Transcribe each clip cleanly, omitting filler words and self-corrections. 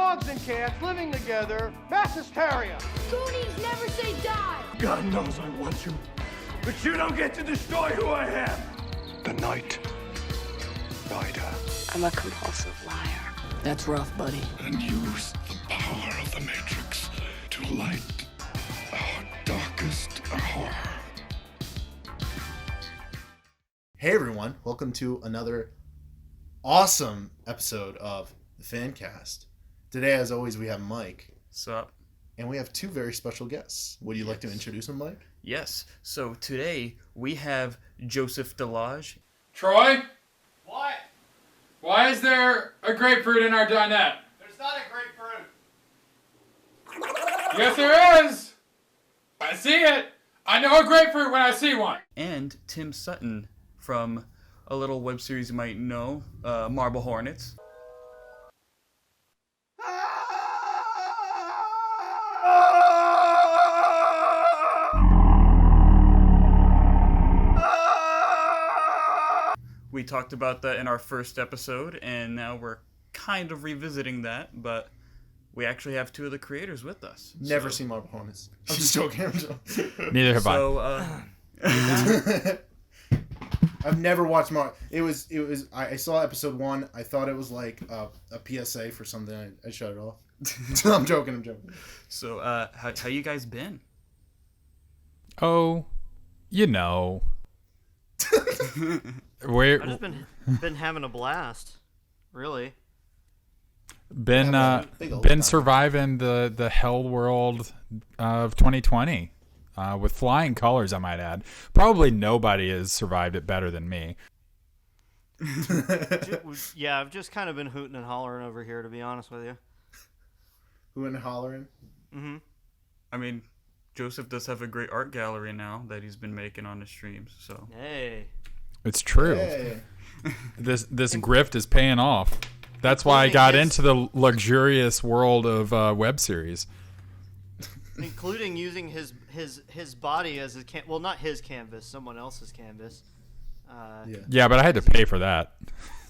dogs and cats living together, mass hysteria. Goonies never say die. God knows I want you, but you don't get to destroy who I am. The Night Rider. I'm a compulsive liar. That's rough, buddy. And use the power of the Matrix to light our darkest hour. Hey everyone, welcome to another awesome episode of the FanCast. Today, as always, we have Mike. Sup? And we have two very special guests. Would you like to introduce them, Mike? Yes. So today we have Joseph DeLage. Troy? What? Why is there a grapefruit in our dinette? There's not a grapefruit. Yes, there is! I see it! I know a grapefruit when I see one! And Tim Sutton from a little web series you might know, Marble Hornets. We talked about that in our first episode, and now we're kind of revisiting that, but we actually have two of the creators with us. Never seen Marble Hornets. I'm just joking. Neither have I. So, I've never watched Marble. I saw episode 1. I thought it was like a PSA for something. I shut it off. I'm joking. So, how you guys been? Oh, you know. I've just been having a blast, really. Been surviving the hell world of 2020 with flying colors, I might add. Probably nobody has survived it better than me. Yeah, I've just kind of been hooting and hollering over here, to be honest with you. Hooting and hollering? Mm-hmm. I mean, Joseph does have a great art gallery now that he's been making on his streams, so. Hey. It's true. Hey. This grift is paying off. That's why I got into the luxurious world of web series. Including using his body as well, not his canvas, someone else's canvas. Yeah, but I had to pay for that.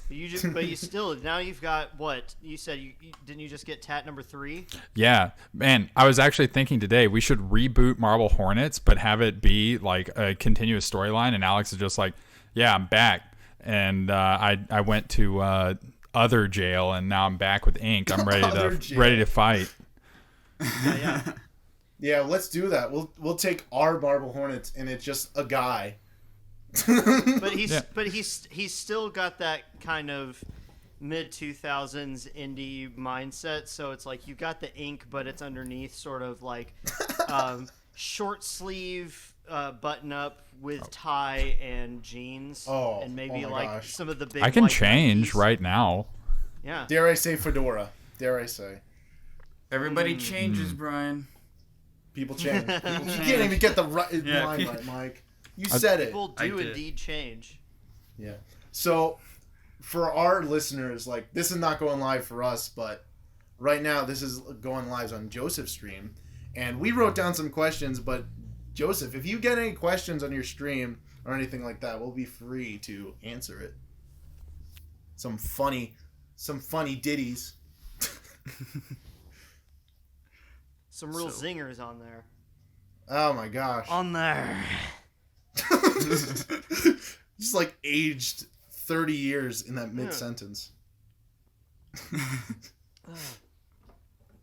But you still, now you've got what you said. Didn't you just get tat number 3? Yeah, man. I was actually thinking today we should reboot Marble Hornets, but have it be like a continuous storyline. And Alex is just like, "Yeah, I'm back." And I went to other jail, and now I'm back with ink. I'm ready to fight. Yeah, let's do that. We'll take our Marble Hornets, and it's just a guy. But he's still got that kind of mid 2000s indie mindset. So it's like you got the ink, but it's underneath, sort of like short sleeve button up with tie and jeans, and maybe some of the big. I can change right now. Yeah. Dare I say fedora? Dare I say? Everybody changes, Brian. People change. You can't even get the line right, Mike. You said it. People do indeed change. Yeah. So, for our listeners, like, this is not going live for us, but right now this is going live on Joseph's stream. And we wrote down some questions, but Joseph, if you get any questions on your stream or anything like that, we'll be free to answer it. Some funny ditties. Some real zingers on there. Oh my gosh. On there. Just like aged 30 years in that mid-sentence. It's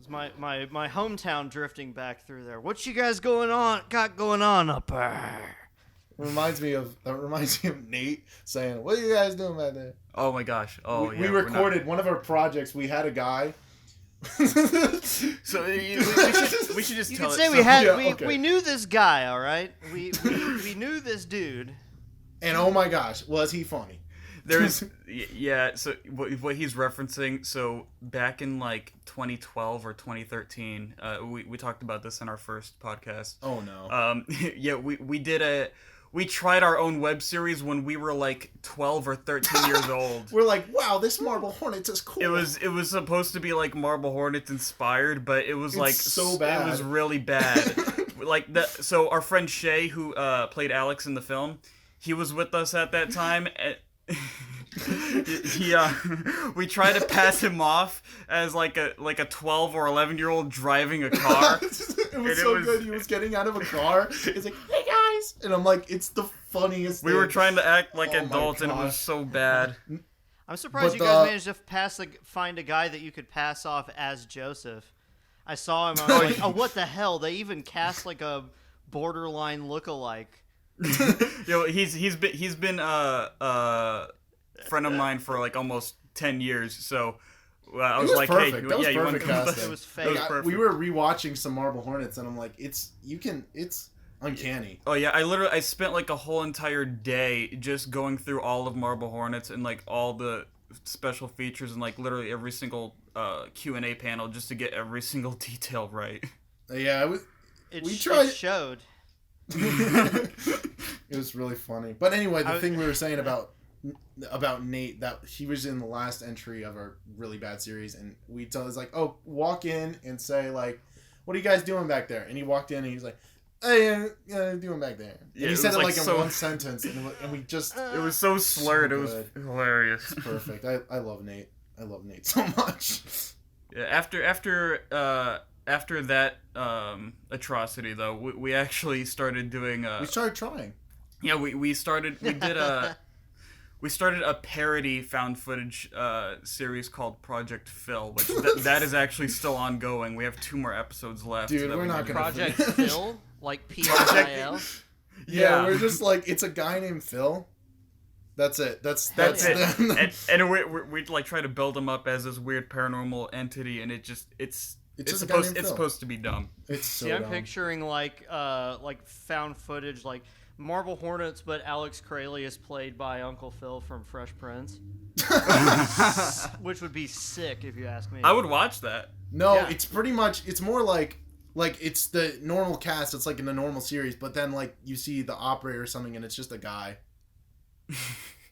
my hometown drifting back through there. What you guys got going on up there? Reminds me of Nate saying, "What are you guys doing back there?" Oh my gosh! We recorded one of our projects. We had a guy. So we should just tell it. We knew this guy, all right. We knew this dude. And oh my gosh, was he funny? There's So what he's referencing. So back in like 2012 or 2013, we talked about this in our first podcast. Oh no. We tried our own web series when we were like 12 or 13 years old. We're like, wow, this Marble Hornets is cool. It was supposed to be like Marble Hornets inspired, but it was so bad. It was really bad. Like that. So our friend Shay, who played Alex in the film, he was with us at that time, Yeah, we try to pass him off as like a 12 or 11-year-old driving a car. It was so good. He was getting out of a car. He's like, "Hey guys," and I'm like, "It's the funniest." We thing. were trying to act like Oh my adults, and it was gosh. so bad. I'm surprised But you guys managed to find a guy that you could pass off as Joseph. I saw him. I was like, "Oh, what the hell? They even cast like a borderline lookalike." He's been a friend of mine for like almost 10 years. So I was like, perfect. "Hey, That was you want perfect to come?" casting. It was fake. We were rewatching some Marble Hornets, and I'm like, it's uncanny. Oh yeah, I spent like a whole entire day just going through all of Marble Hornets and like all the special features and like literally every single Q&A panel just to get every single detail right. Yeah, It showed. It was really funny. But anyway, the thing we were saying about Nate, that he was in the last entry of our really bad series, and we told us like, "Oh, walk in and say like, what are you guys doing back there?" And he walked in and he was like, "Hey, doing back there." And Yeah, he it said was, it like, like so- in one sentence, and we just It was so slurred. It was good. hilarious. It's perfect. I love Nate. I love Nate so much. Yeah, after that atrocity though, we actually started doing We started trying. Yeah, we started a parody found footage series called Project Phil, which that is actually still ongoing. We have 2 more episodes left. Dude, we're not gonna Project finish. Phil, like PIL. Yeah, we're just like, it's a guy named Phil. That's it. That's it. And we like try to build him up as this weird paranormal entity, and it's just a guy supposed named Phil. supposed to be dumb. It's so See, I'm dumb. picturing like found footage, like Marble Hornets, but Alex Crayley is played by Uncle Phil from Fresh Prince, which would be sick if you ask me. I would watch that. No, Yeah. it's pretty much, it's more like it's the normal cast. It's like in the normal series, but then like you see the operator or something, and it's just a guy.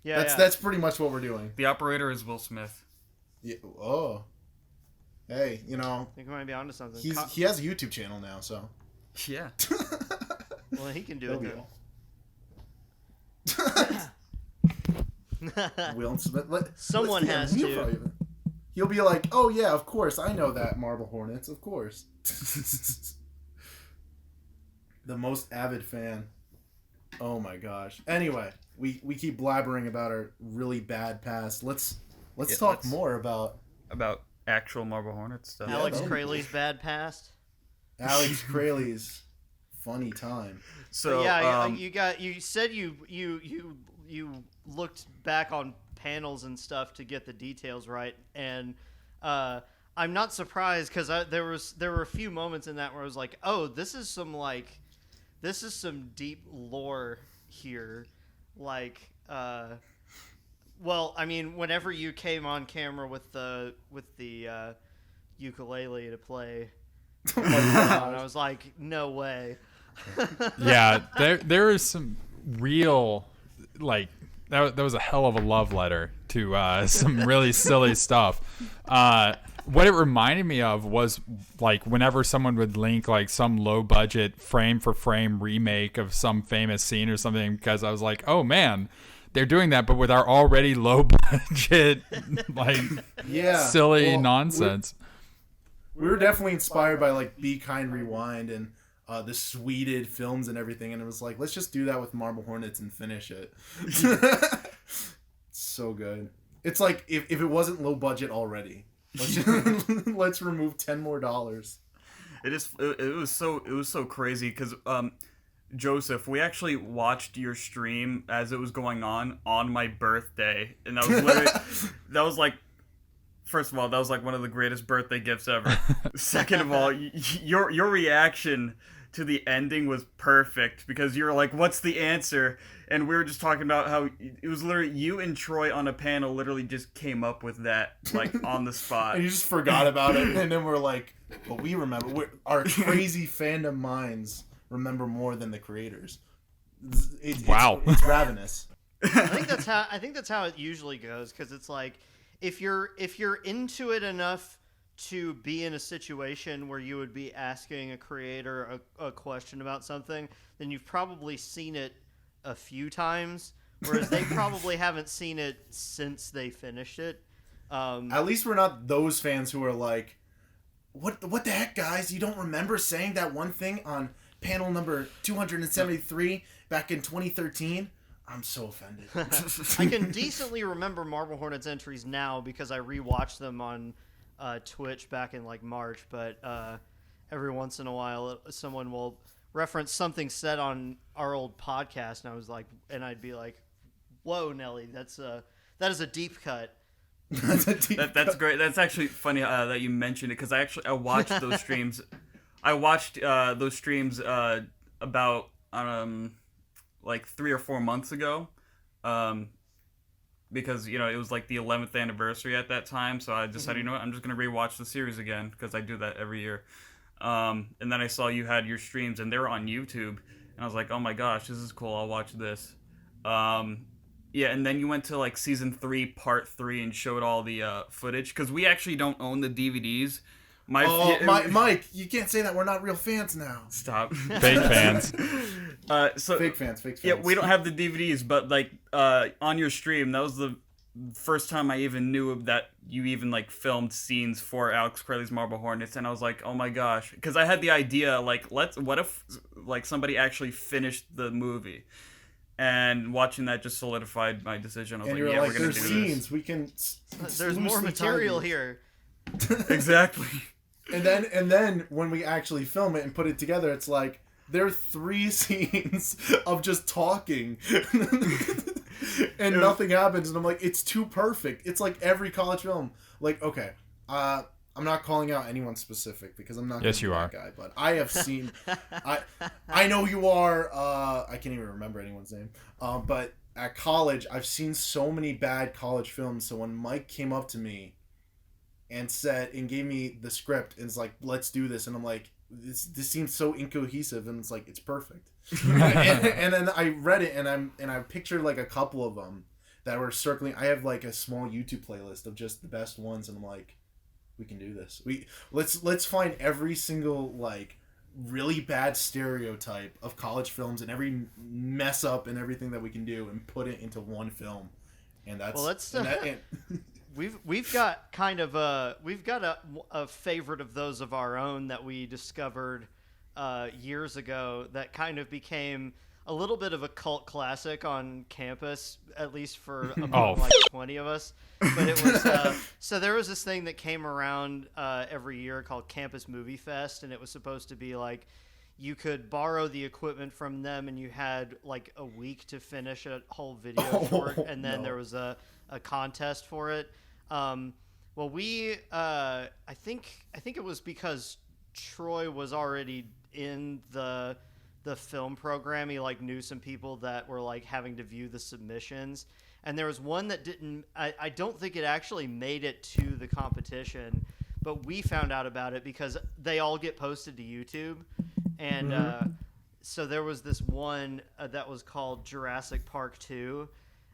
That's pretty much what we're doing. The operator is Will Smith. Yeah. Oh. Hey, I think we might be onto something. he has a YouTube channel now, so. Yeah. Well, he can do it then. Will Smith. Someone has to. He'll be like, "Oh yeah, of course, I know that Marble Hornets, of course." The most avid fan. Oh my gosh. Anyway, we keep blabbering about our really bad past. Let's talk more about actual Marble Hornets stuff. Alex Crayley's bad past. Alex Crayley's funny time. So But yeah, you said you looked back on panels and stuff to get the details right, and I'm not surprised because there were a few moments in that where I was like, oh, this is some deep lore here, like well, I mean, whenever you came on camera with the ukulele to play, I was like, no way. Yeah, there is some real, like, that was a hell of a love letter to some really silly stuff. What it reminded me of was like whenever someone would link like some low budget frame for frame remake of some famous scene or something, because I was like, oh man, they're doing that, but with our already low budget, like, silly nonsense. We were definitely inspired by like Be Kind Rewind and the Sweeted films and everything, and it was like, let's just do that with Marble Hornets and finish it. So good. It's like if it wasn't low budget already, let's remove $10 more. It was so crazy because Joseph, we actually watched your stream as it was going on my birthday, and that was literally that was like. First of all, that was like one of the greatest birthday gifts ever. Second of all, your reaction to the ending was perfect because you were like, "What's the answer?" And we were just talking about how it was literally you and Troy on a panel literally just came up with that like on the spot. And you just forgot about it, and then we're like, "But we remember. Our crazy fandom minds remember more than the creators." Wow, it's ravenous. I think that's how it usually goes, because it's like, if you're into it enough to be in a situation where you would be asking a creator a question about something, then you've probably seen it a few times whereas they probably haven't seen it since they finished it. At least we're not those fans who are like, what the heck, guys? You don't remember saying that one thing on panel number 273 back in 2013? I'm so offended. I can decently remember Marble Hornets entries now because I rewatched them on Twitch back in like March, but every once in a while someone will reference something said on our old podcast, and I'd be like, "Whoa, Nelly, that is a deep cut." That's great. That's actually funny that you mentioned it because I watched those streams. I watched those streams about like 3 or 4 months ago, because it was like the 11th anniversary at that time. So I decided, you know what, I'm just gonna rewatch the series again because I do that every year. And then I saw you had your streams and they were on YouTube, and I was like, oh my gosh, this is cool. I'll watch this. Yeah, and then you went to like season 3, part 3, and showed all the footage because we actually don't own the DVDs. Mike, you can't say that. We're not real fans now. Stop. Fake fans. Fake fans. Yeah, we don't have the DVDs, but like on your stream, that was the first time I even knew that you even like filmed scenes for Alex Crowley's Marble Hornets, and I was like, oh my gosh, because I had the idea like, what if like somebody actually finished the movie, and watching that just solidified my decision. I was and like, yeah, like, we're gonna there's do scenes this. we can. There's more material here. Exactly. And then when we actually film it and put it together, it's like there are 3 scenes of just talking, and nothing happens. And I'm like, it's too perfect. It's like every college film. Like, okay, I'm not calling out anyone specific because I'm not. Yes, you are. That guy, but I have seen. I know you are. I can't even remember anyone's name. But at college, I've seen so many bad college films. So when Mike came up to me and gave me the script and it's like, let's do this, and I'm like, this seems so incohesive, and it's like, it's perfect. and then I read it and I pictured like a couple of them that were circling. I have like a small YouTube playlist of just the best ones, and I'm like, we can do this. Let's find every single like really bad stereotype of college films and every mess up and everything that we can do and put it into one film. And that's We've got kind of a favorite of those of our own that we discovered years ago that kind of became a little bit of a cult classic on campus, at least for about like 20 of us. But it was so there was this thing that came around every year called Campus Movie Fest, and it was supposed to be like you could borrow the equipment from them, and you had like a week to finish a whole video short, and then there was a contest for it. Well, we I think it was because Troy was already in the film program. He like knew some people that were like having to view the submissions, and there was one that didn't. I don't think it actually made it to the competition, but we found out about it because they all get posted to YouTube, and so there was this one that was called Jurassic Park 2,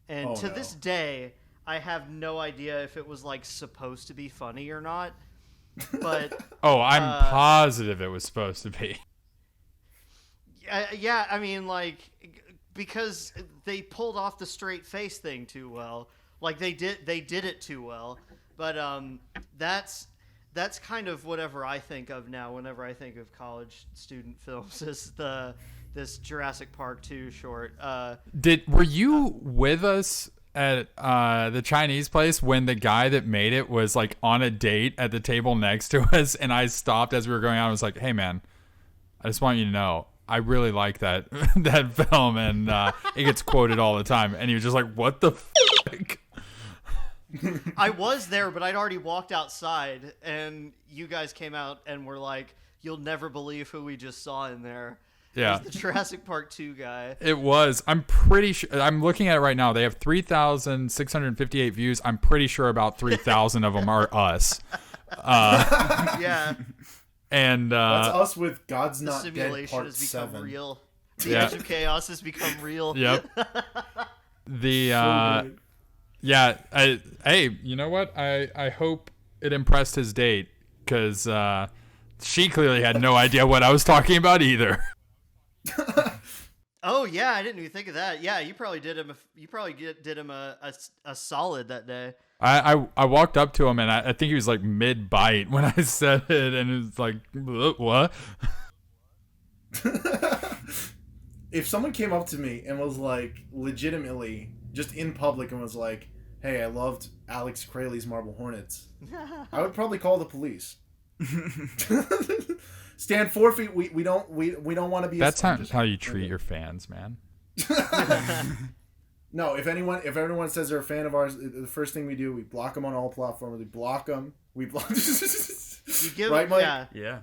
and this day I have no idea if it was like supposed to be funny or not, but I'm positive it was supposed to be. Yeah, I mean, like, because they pulled off the straight face thing too well. Like they did it too well. But that's kind of whatever I think of now whenever I think of college student films is this Jurassic Park 2 short. Were you with us at the Chinese place when the guy that made it was like on a date at the table next to us, and I stopped as we were going out and was like, hey man, I just want you to know I really like that film, and it gets quoted all the time. And he was just like, what the fuck? I was there, but I'd already walked outside, and you guys came out and were like, you'll never believe who we just saw in there. Yeah. It was the Jurassic Park 2 guy. It was. I'm pretty sure. I'm looking at it right now. They have 3,658 views. I'm pretty sure about 3,000 of them are us. Yeah. And that's us with God's Not Dead simulation Part has become 7. real. The edge of chaos has become real. Yep. Yeah. Hey, you know what? I hope it impressed his date, because she clearly had no idea what I was talking about either. Oh yeah, I didn't even think of that. Yeah, you probably did him. Did him a solid that day. I walked up to him and I think he was like mid bite when I said it, and it was like, what? If someone came up to me and was like, legitimately, just in public, and was like, "Hey, I loved Alex Crayley's Marble Hornets," I would probably call the police. Stand 4 feet. We don't want to be. That's how you treat your fans, man. No, if anyone says they're a fan of ours, the first thing we do, we block them on all platforms. We block them. We block. You give right, Mike? Yeah.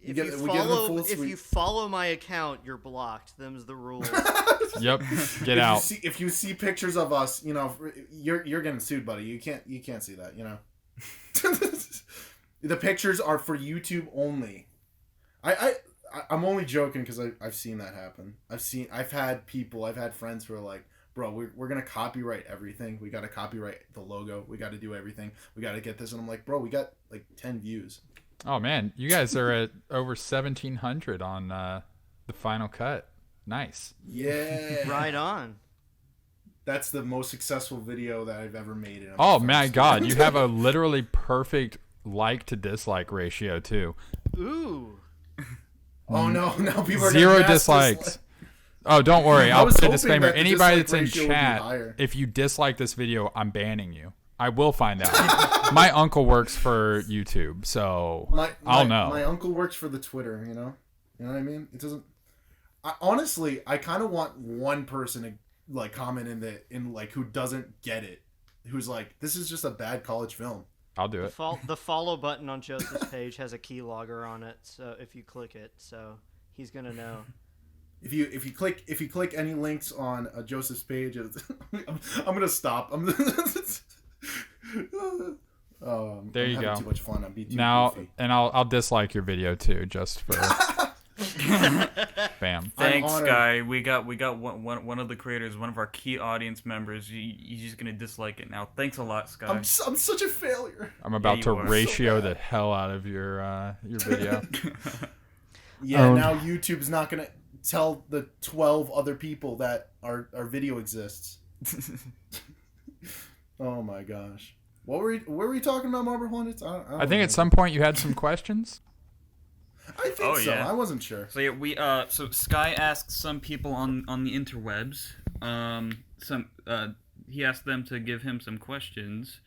We If give you them follow, full if sweep. you follow my account, you're blocked. Them's the rules. Yep. Get out. If you see pictures of us, you're getting sued, buddy. You can't see that. The pictures are for YouTube only. I'm only joking because I've seen that happen. I've had friends who are like, bro, we're gonna copyright everything. We gotta copyright the logo. We gotta do everything. We gotta get this. And I'm like, bro, we got like 10 views. Oh man, you guys are at over 1,700 on the final cut. Nice. Yeah. Right on. That's the most successful video that I've ever made. Oh my god, you have a literally perfect like to dislike ratio too. Ooh. Oh no, now people are 0 gonna mass dislikes. Oh, don't worry. I'll was put a hoping disclaimer. that the Anybody dislike that's in ratio would be chat, higher. if you dislike this video, I'm banning you. I will find out. My uncle works for YouTube, so I'll know. My uncle works for the Twitter, you know what I mean? It doesn't. Honestly, I kind of want one person to like comment in like who doesn't get it, who's like, this is just a bad college film. I'll do it. The follow button on Joseph's page has a keylogger on it, so if you click it, so he's gonna know. If you click any links on Joseph's page, I'm gonna stop. There you I'm having go. Too much fun. I'm being too Now, goofy. and I'll dislike your video too, just for bam. Thanks, Guy. We got one of the creators, one of our key audience members. He's just gonna dislike it now. Thanks a lot, Sky. I'm such a failure. I'm about to you are. ratio So the hell out of your video. Yeah, now YouTube's not gonna tell the 12 other people that our video exists. Oh my gosh. What were we talking about, Marble Hornets? I don't I think know. at some point you had some questions. I think so. Yeah. I wasn't sure. So yeah, so Sky asked some people on the interwebs. He asked them to give him some questions.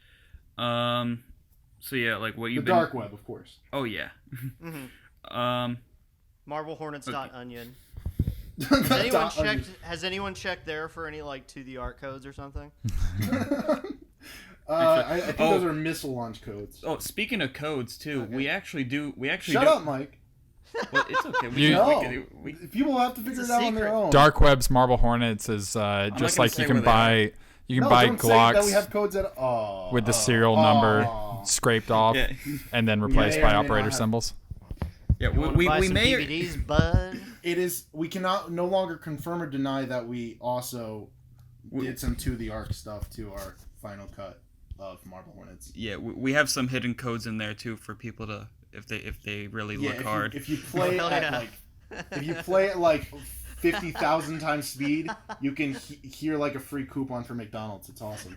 So yeah, like what you've The dark web, of course. Oh yeah. Marblehornets.onion. Has anyone checked there for any like to the art codes or something? I think those are missile launch codes. Oh, speaking of codes too, Okay. we actually do. Shut up, Mike. Well, it's okay. People have to figure it out on their own. Dark Web's Marble Hornets is just like you can buy don't say that we Glocks have codes with the serial number scraped off Yeah. and then replaced Yeah, by yeah, operator yeah. symbols. Yeah, Buy we some may. DVDs, bud. It is. We cannot no longer confirm or deny that we also did some to the arc stuff to our final cut of Marble Hornets. Yeah, we have some hidden codes in there too for people to if they really look hard. If you play Hell at yeah. if you play at like 50,000 times speed, you can hear like a free coupon for McDonald's. It's awesome.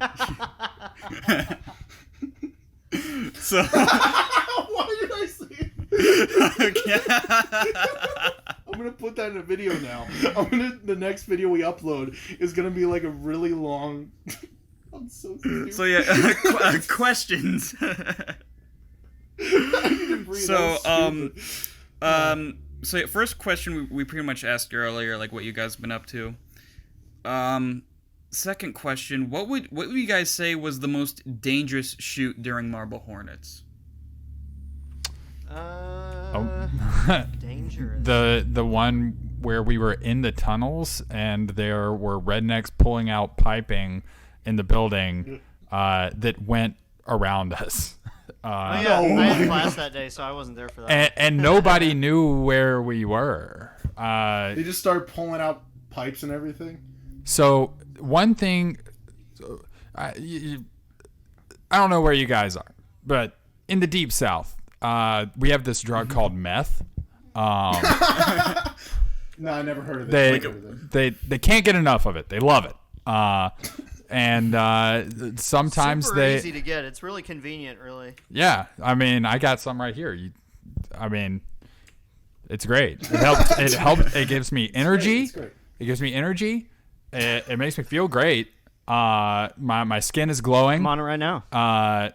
So Why did I say it? I'm gonna put that in a video now. The next video we upload is gonna be like a really long. I'm so stupid. So yeah, questions. So so yeah, first question we pretty much asked earlier, like what you guys have been up to. Second question, what would you guys say was the most dangerous shoot during Marble Hornets? Dangerous. The one where we were in the tunnels and there were rednecks pulling out piping in the building that went around us. I had class that day, so I wasn't there for that. And nobody knew where we were. They just started pulling out pipes and everything. So one thing, I don't know where you guys are, but in the Deep South, we have this drug called meth. No, I never heard of it. They can't get enough of it. They love it. And sometimes Super they easy to get. It's really convenient, really. Yeah, I mean, I got some right here. It's great. It helps. It helps. It gives me energy. It's great. It gives me energy. It makes me feel great. My skin is glowing. I'm on it right now. I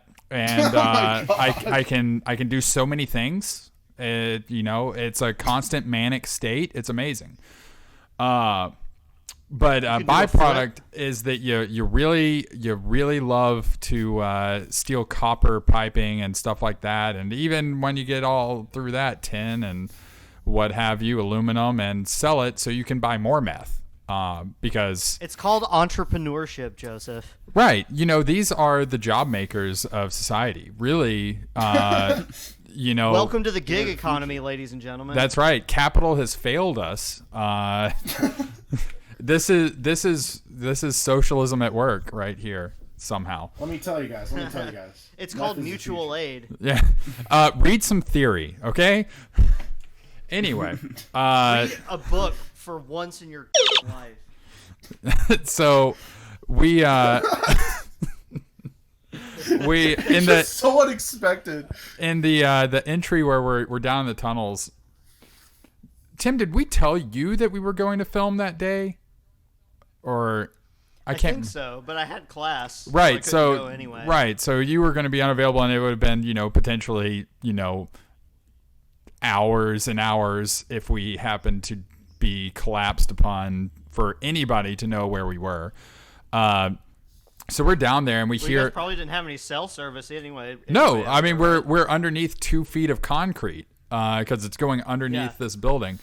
can do so many things. It's a constant manic state. It's amazing. But byproduct is that you really love to steal copper piping and stuff like that, and even when you get all through that, tin and what have you, aluminum, and sell it so you can buy more meth. Because it's called entrepreneurship, Joseph. Right. These are the job makers of society. Really, Welcome to the gig economy, ladies and gentlemen. That's right. Capital has failed us. This is socialism at work right here somehow. Let me tell you guys. It's called mutual aid. Yeah. Read some theory, okay? Anyway, read a book for once in your life. So we in the so unexpected in the entry where we're down in the tunnels. Tim, did we tell you that we were going to film that day? Or I can't think so, but I had class. Right, so I couldn't go anyway. Right, so you were going to be unavailable, and it would have been, potentially, hours and hours if we happened to be collapsed upon for anybody to know where we were. So we're down there, and we hear. You guys probably didn't have any cell service anyway. No, I mean we're underneath 2 feet of concrete because it's going underneath this building.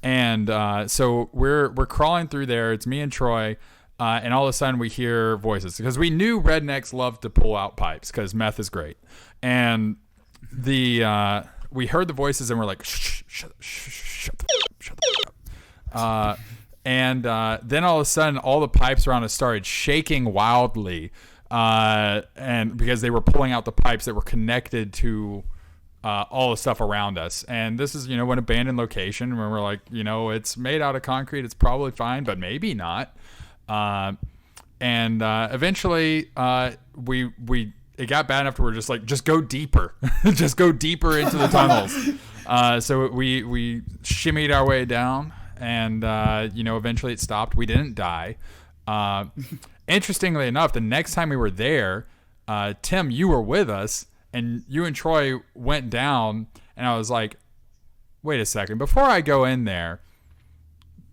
And so we're crawling through there. It's me and Troy, and all of a sudden we hear voices because we knew rednecks love to pull out pipes because meth is great. And we heard the voices and we're like, shut the up. And then all of a sudden all the pipes around us started shaking wildly, and because they were pulling out the pipes that were connected to all the stuff around us. And this is, an abandoned location where we're like, it's made out of concrete. It's probably fine, but maybe not. And eventually it got bad enough to we're just like, just go deeper, just go deeper into the tunnels. So we shimmied our way down and, eventually it stopped. We didn't die. Interestingly enough, the next time we were there, Tim, you were with us. And you and Troy went down, and I was like, wait a second. Before I go in there,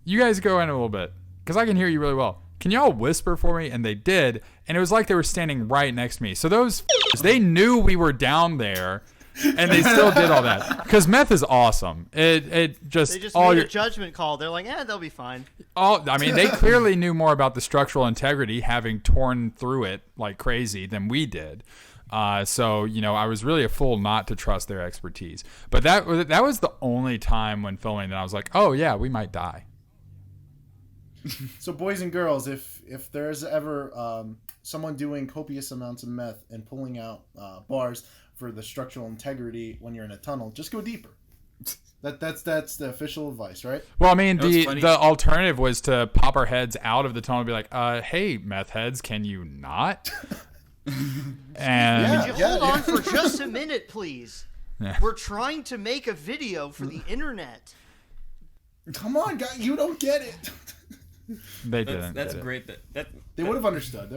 you guys go in a little bit, because I can hear you really well. Can y'all whisper for me? And they did, and it was like they were standing right next to me. So those they knew we were down there, and they still did all that. Because meth is awesome. They just made a judgment call. They're like, they'll be fine. They clearly knew more about the structural integrity, having torn through it like crazy, than we did. So I was really a fool not to trust their expertise. But that was the only time when filming that I was like, oh yeah, we might die. So boys and girls, if there's ever someone doing copious amounts of meth and pulling out bars for the structural integrity when you're in a tunnel, just go deeper. That's the official advice, right? Well, I mean, the alternative was to pop our heads out of the tunnel and be like, hey, meth heads, can you not? And could you hold on for just a minute, please? Yeah. We're trying to make a video for the internet. Come on, guys, you don't get it. They didn't. That's great. They would have understood.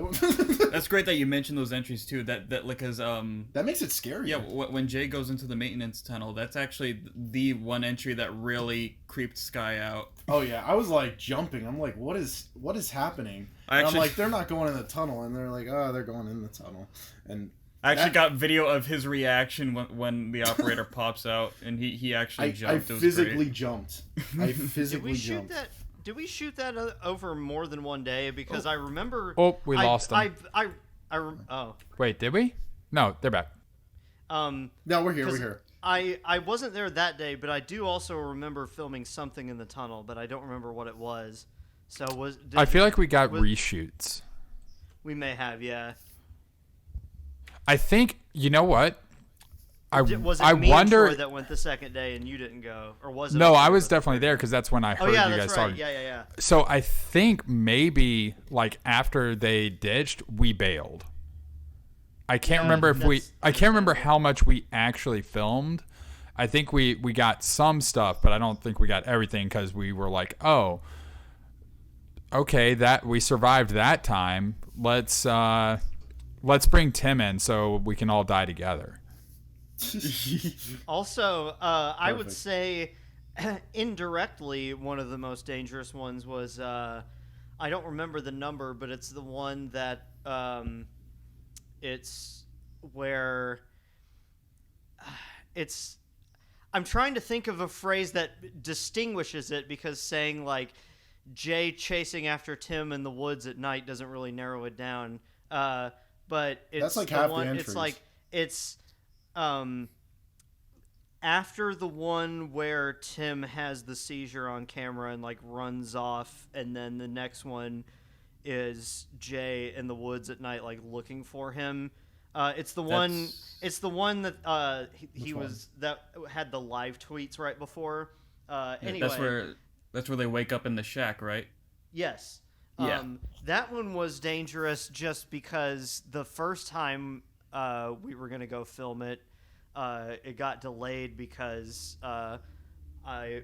That's great that you mentioned those entries too. Because that makes it scary. Yeah, when Jay goes into the maintenance tunnel, that's actually the one entry that really creeped Sky out. Oh yeah, I was like jumping. I'm like, what is happening? I'm like, they're not going in the tunnel, and they're like, oh, they're going in the tunnel. And I actually got video of his reaction when the operator pops out, and he actually jumped. I physically jumped. I physically jumped. Did we shoot that over more than one day? Because I remember. Oh, we lost them. Wait, did we? No, they're back. No, we're here. We're here. I wasn't there that day, but I do also remember filming something in the tunnel, but I don't remember what it was. So I feel like we got reshoots. We may have, yeah. I think, you know what? Was it I me wonder and Troy that went the second day and you didn't go, or was it? No, all I three was of us? definitely there because that's when I heard Oh yeah, you that's guys right. talking. Yeah. So I think maybe like after they ditched, we bailed. I can't remember if I can't remember how much we actually filmed. I think we got some stuff, but I don't think we got everything because we were like, oh, okay, that we survived that time. Let's bring Tim in so we can all die together. Also, I would say indirectly one of the most dangerous ones was I don't remember the number, but it's the one that it's where it's. I'm trying to think of a phrase that distinguishes it because saying like Jay chasing after Tim in the woods at night doesn't really narrow it down. But it's that's like half the one. entries. It's like it's after the one where Tim has the seizure on camera and like runs off, and then the next one is Jay in the woods at night like looking for him. It's the one. It's the one that he was that had the live tweets right before. Anyway, that's where they wake up in the shack, right? Yes. Yeah. That one was dangerous just because the first time we were gonna go film it, it got delayed because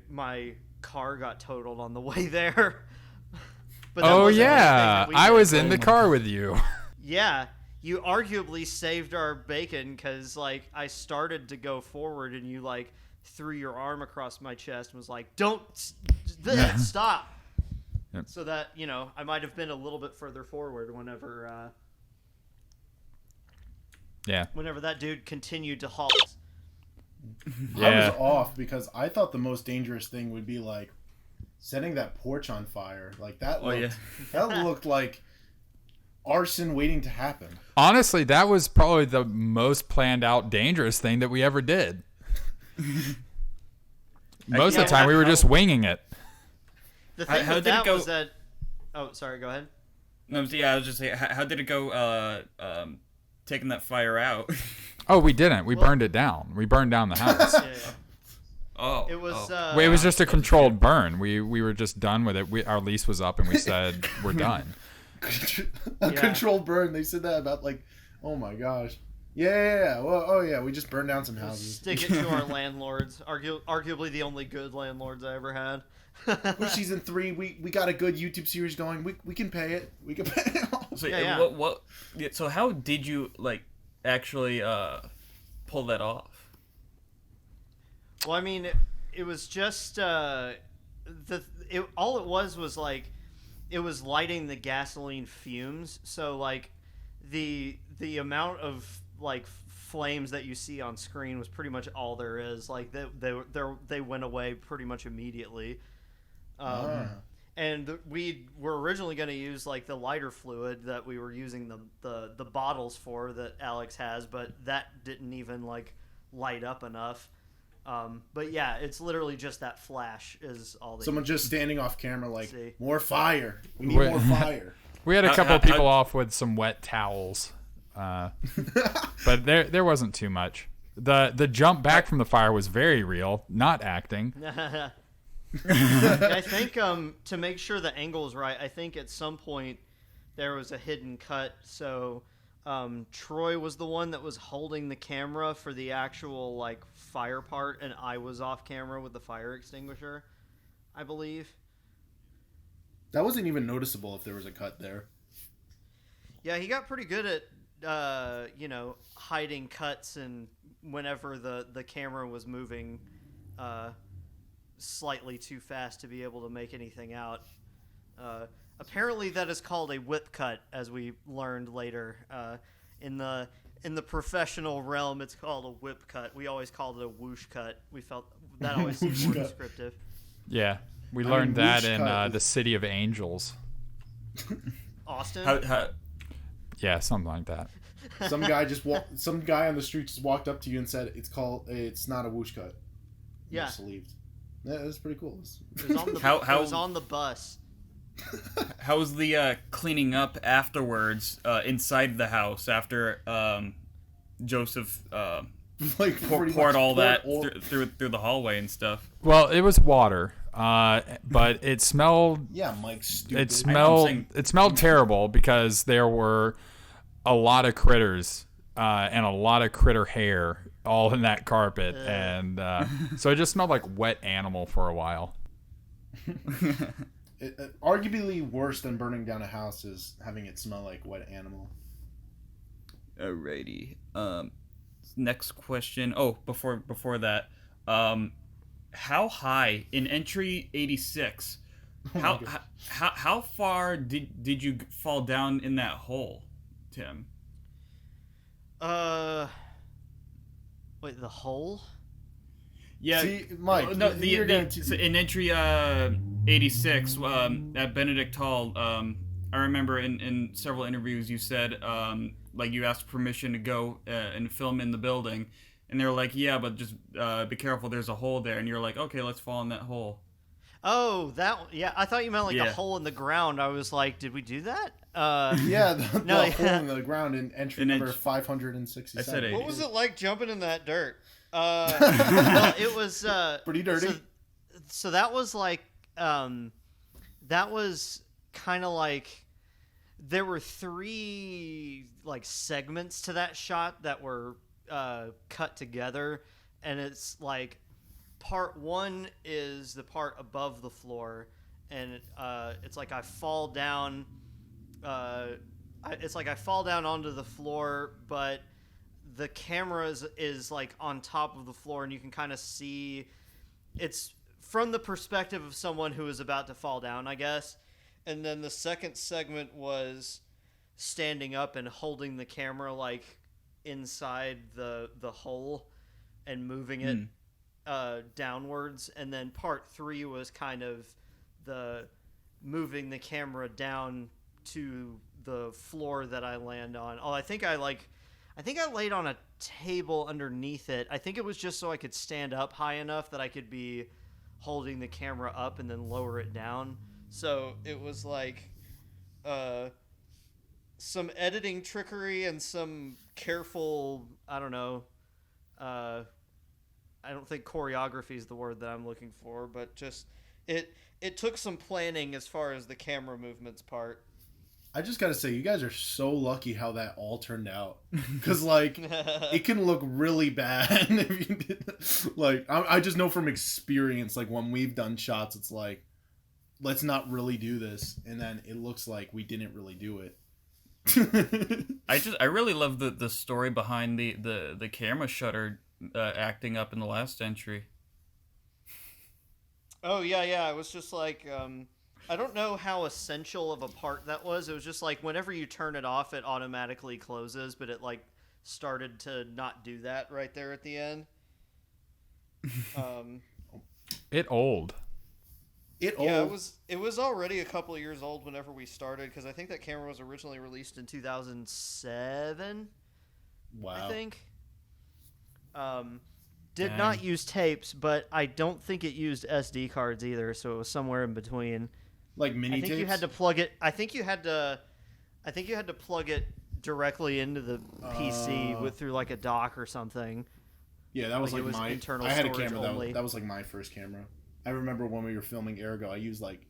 my car got totaled on the way there. But that Oh wasn't yeah, anything that we I did. was in the car with you. Yeah, you arguably saved our bacon because like I started to go forward and you like threw your arm across my chest and was like, "Don't stop." Yep. So that I might have been a little bit further forward whenever that dude continued to halt. Yeah. I was off because I thought the most dangerous thing would be like setting that porch on fire. Like that that looked like arson waiting to happen. Honestly, that was probably the most planned out dangerous thing that we ever did. Most of the time we were just winging it. The thing How with did it that go? was that. Oh, sorry. Go ahead. No, I was just saying, how did it go? Taking that fire out. Oh, we didn't. We burned it down. We burned down the house. Yeah. Oh, It was. It was just a controlled burn. We were just done with it. Our lease was up, and we said we're done. A controlled burn. They said that about like, oh my gosh. Yeah. Well, oh yeah. We just burned down some houses. Stick it to our landlords. Arguably the only good landlords I ever had. We're season 3. We got a good YouTube series going. We can pay it. We can pay it. So Yeah. what? Yeah, so how did you like actually pull that off? Well, I mean, it was just all it was like it was lighting the gasoline fumes. So like the amount of like flames that you see on screen was pretty much all there is. Like they went away pretty much immediately. And we were originally going to use like the lighter fluid that we were using the bottles for that Alex has, but that didn't even like light up enough. But yeah, it's literally just that flash is all. Someone just standing off camera like, See. more fire. We need more fire. We had a couple of people off with some wet towels, but there wasn't too much. The jump back from the fire was very real, not acting. I think to make sure the angle is right, I think at some point there was a hidden cut. So Troy was the one that was holding the camera for the actual like fire part, and I was off camera with the fire extinguisher, I believe. That wasn't even noticeable if there was a cut there. Yeah, he got pretty good at hiding cuts and whenever the camera was moving slightly too fast to be able to make anything out. Apparently that is called a whip cut, as we learned later. In the professional realm, it's called a whip cut. We always called it a whoosh cut. We felt that always seemed more descriptive. Yeah, we learned that in cut the City of Angels. Austin? How Yeah, something like that. Some guy on the street just walked up to you and said, it's not a whoosh cut. You Yeah. just believed. Yeah, that's pretty cool. It was on the, it was on the bus. How was the cleaning up afterwards inside the house after Joseph like poured all that through the hallway and stuff. Well, it was water, but it smelled. Yeah, Mike's stupid. It smelled terrible because there were a lot of critters and a lot of critter hair all in that carpet, and so it just smelled like wet animal for a while. Arguably worse than burning down a house is having it smell like wet animal. Alrighty. Next question. Oh, before that, how high in entry 86? How far did you fall down in that hole, Tim? Wait, the hole? Yeah. See, Mike. No, in entry 86 at Benedict Hall. I remember in several interviews you said like you asked permission to go and film in the building, and they were like, yeah, but just be careful, there's a hole there, and you're like, okay, let's fall in that hole. Oh, yeah, I thought you meant like a hole in the ground. I was like, did we do that? Yeah, the hole in the ground in entry number 567. I said 80. What was it like jumping in that dirt? Well, it was pretty dirty. So that was like that was kind of like there were 3 like segments to that shot that were cut together, and it's like part 1 is the part above the floor, and it's like I fall down. It's like I fall down onto the floor, but the camera is like on top of the floor, and you can kind of see it's from the perspective of someone who is about to fall down, I guess. And then the second segment was standing up and holding the camera like inside the hole and moving it downwards. And then part 3 was kind of the moving the camera down to the floor that I land on. Oh, I think I laid on a table underneath it. I think it was just so I could stand up high enough that I could be holding the camera up and then lower it down. So it was like some editing trickery and some careful, I don't know, I don't think choreography is the word that I'm looking for, but just it took some planning as far as the camera movements part. I just gotta say, you guys are so lucky how that all turned out. Because, like, it can look really bad if you did. Like, I just know from experience, like, when we've done shots, it's like, let's not really do this. And then it looks like we didn't really do it. I really love the story behind the camera shutter acting up in the last entry. Oh, yeah. It was just like... I don't know how essential of a part that was. It was just like whenever you turn it off, it automatically closes, but it like started to not do that right there at the end. Old. Yeah, it was already a couple of years old whenever we started, because I think that camera was originally released in 2007. Wow. I think. Did not use tapes, but I don't think it used SD cards either, so it was somewhere in between. Like mini tapes? I think you had to plug it. I think you had to plug it directly into the PC through like a dock or something. Yeah, that was like my internal. I had a storage camera only. that was like my first camera. I remember when we were filming Ergo, I used like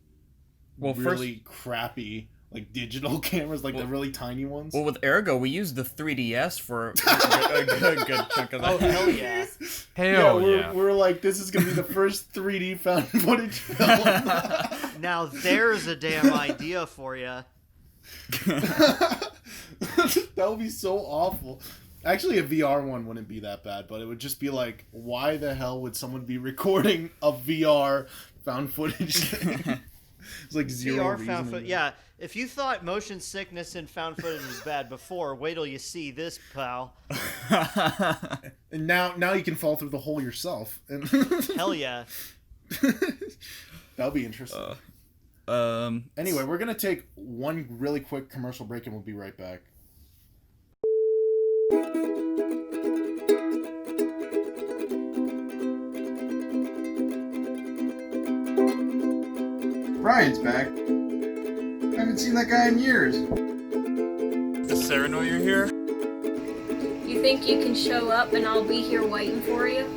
crappy like digital cameras, like the really tiny ones. Well, with Ergo, we used the 3DS for a good chunk of that. Oh, hell yeah. We're like, this is going to be the first 3D found footage film. Now there's a damn idea for you. That would be so awful. Actually, a VR one wouldn't be that bad, but it would just be like, why the hell would someone be recording a VR found footage thing? It's like zero VR found footage. Yeah, if you thought motion sickness and found footage was bad before, wait till you see this, pal. And now you can fall through the hole yourself. Hell yeah. That'll be interesting. Anyway, we're gonna take one really quick commercial break, and we'll be right back. Brian's back. I haven't seen that guy in years. Does Sarah know you're here? You think you can show up and I'll be here waiting for you?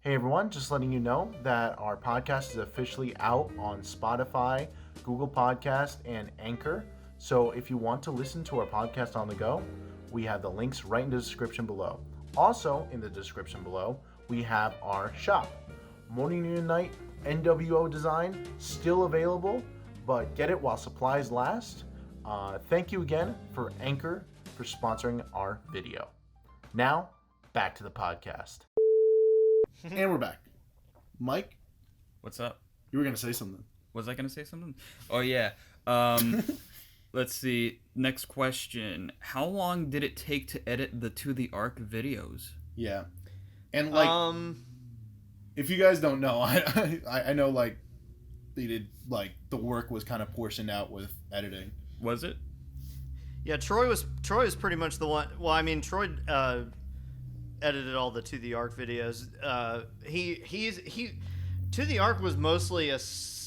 Hey everyone, just letting you know that our podcast is officially out on Spotify, Google Podcast, and Anchor. So if you want to listen to our podcast on the go, we have the links right in the description below. Also in the description below, we have our shop. Morning, noon, and night NWO design, still available, but get it while supplies last. Thank you again for Anchor for sponsoring our video. Now, back to the podcast. And we're back. Mike? What's up? You were going to say something. Was I going to say something? Oh, yeah. Let's see. Next question. How long did it take to edit the To The Arc videos? Yeah. And, like, if you guys don't know, I know, like, they did, like, the work was kind of portioned out with editing. Was it? Yeah, Troy was pretty much the one. Well, I mean, Troy edited all the To The Arc videos. He To The Arc was mostly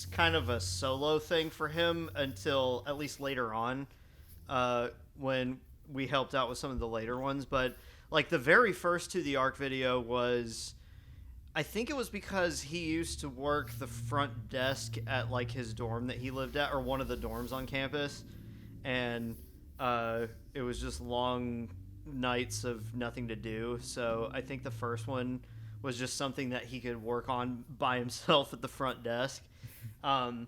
kind of a solo thing for him until at least later on, when we helped out with some of the later ones. But like the very first To The Arc video was, I think it was because he used to work the front desk at like his dorm that he lived at, or one of the dorms on campus, and it was just long nights of nothing to do. So I think the first one was just something that he could work on by himself at the front desk. And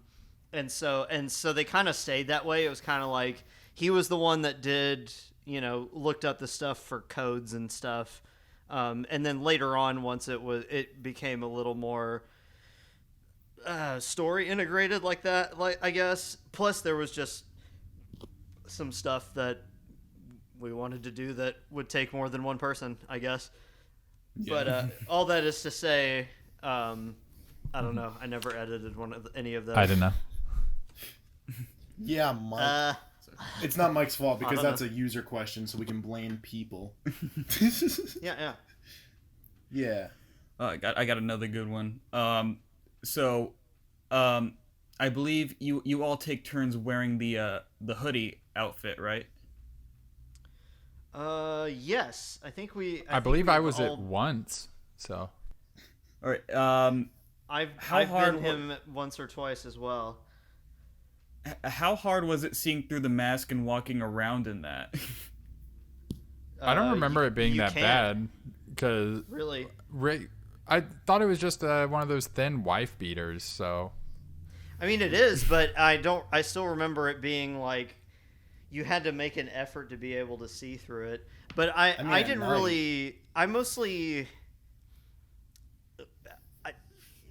so they kind of stayed that way. It was kind of like he was the one that did, looked up the stuff for codes and stuff. And then later on, once it became a little more story integrated like that, like I guess. Plus there was just some stuff that we wanted to do that would take more than one person, I guess. Yeah. But all that is to say, I don't know. I never edited any of those. I don't know. Yeah, Mike. It's not Mike's fault because that's a user question, so we can blame people. Yeah. Yeah. I got another good one. So, I believe you all take turns wearing the hoodie outfit, right? Yes. I think we. I believe I was it once. So. All right. I've been him once or twice as well. How hard was it seeing through the mask and walking around in that? I don't remember it being that bad. Cause really, I thought it was just one of those thin wife beaters. So. I mean, it is, but I still remember it being like you had to make an effort to be able to see through it. But I didn't really. I mostly.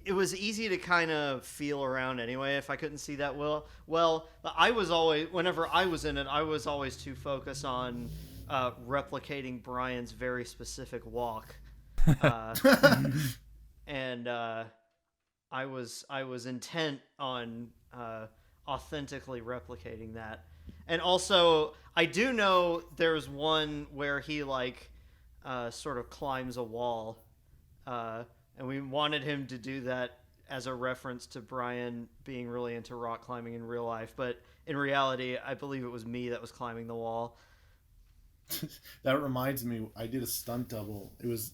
It was easy to kind of feel around anyway if I couldn't see that well. Well, I was always, whenever I was in it, I was always too focused on replicating Brian's very specific walk, and I was intent on authentically replicating that. And also, I do know there's one where he sort of climbs a wall. And we wanted him to do that as a reference to Brian being really into rock climbing in real life. But in reality, I believe it was me that was climbing the wall. That reminds me, I did a stunt double. It was,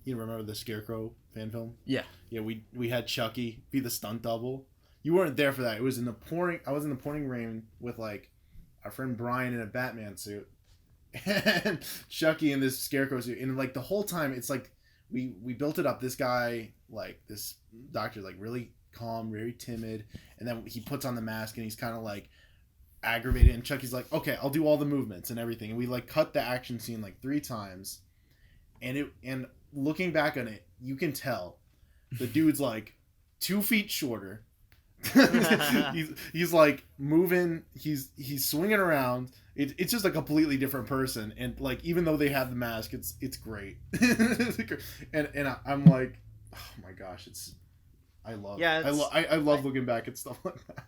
you remember the Scarecrow fan film? Yeah. Yeah, we had Chucky be the stunt double. You weren't there for that. It was I was in the pouring rain with, our friend Brian in a Batman suit. And Chucky in this Scarecrow suit. And, the whole time, it's we built it up. This guy, this doctor, really calm, very timid, and then he puts on the mask and he's kind of aggravated. And Chucky's like, "Okay, I'll do all the movements and everything." And we cut the action scene 3 times, and looking back on it, you can tell the dude's 2 feet shorter. he's moving. He's swinging around. It's just a completely different person, and even though they have the mask, it's great. and I'm oh my gosh, I love looking back at stuff like that.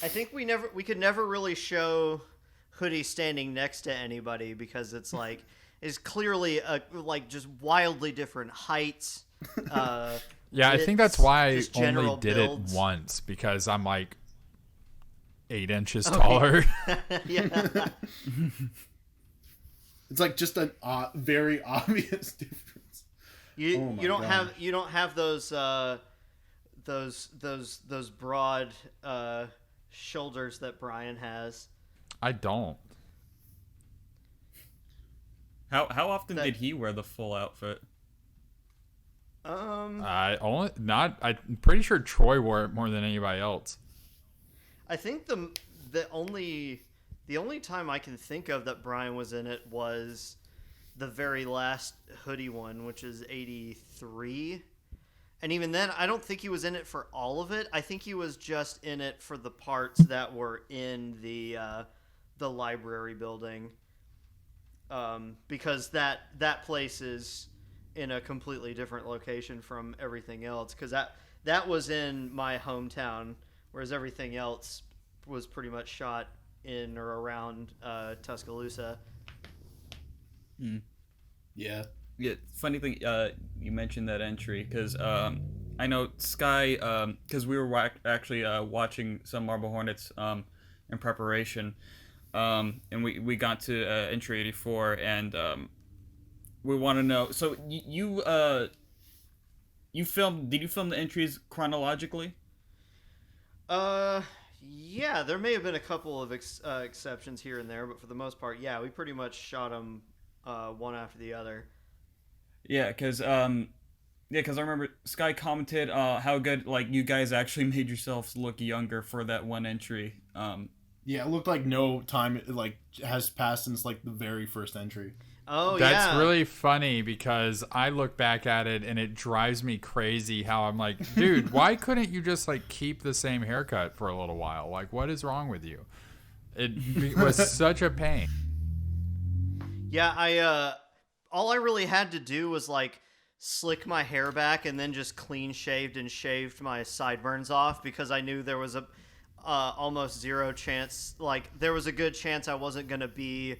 I think we could never really show Hoodie standing next to anybody because it's like is clearly like just wildly different heights. Yeah, I think that's why I just only general did builds. it once, because I'm like 8 inches taller. Yeah. It's like just a very obvious difference. You don't have those broad shoulders that Brian has. I don't. How often did he wear the full outfit? I'm pretty sure Troy wore it more than anybody else. I think the only time I can think of that Brian was in it was the very last Hoodie one, which is 83. And even then, I don't think he was in it for all of it. I think he was just in it for the parts that were in the library building, because that place is in a completely different location from everything else. Because that was in my hometown, whereas everything else was pretty much shot in or around Tuscaloosa. Yeah. Yeah, funny thing, you mentioned that entry, because I know Sky, because we were actually watching some Marble Hornets in preparation, and we got to entry 84, and we want to know, so did you film the entries chronologically? Yeah, there may have been a couple of exceptions here and there, but for the most part, yeah, we pretty much shot them one after the other. Yeah, because I remember Sky commented how good like you guys actually made yourselves look younger for that one entry. Yeah, it looked like no time has passed since like the very first entry. Oh, That's yeah. really funny, because I look back at it and it drives me crazy how I'm like, dude, why couldn't you just like keep the same haircut for a little while? Like, what is wrong with you? It was such a pain. Yeah, all I really had to do was like slick my hair back and then just clean shaved my sideburns off, because I knew there was a almost zero chance, like there was a good chance I wasn't going to be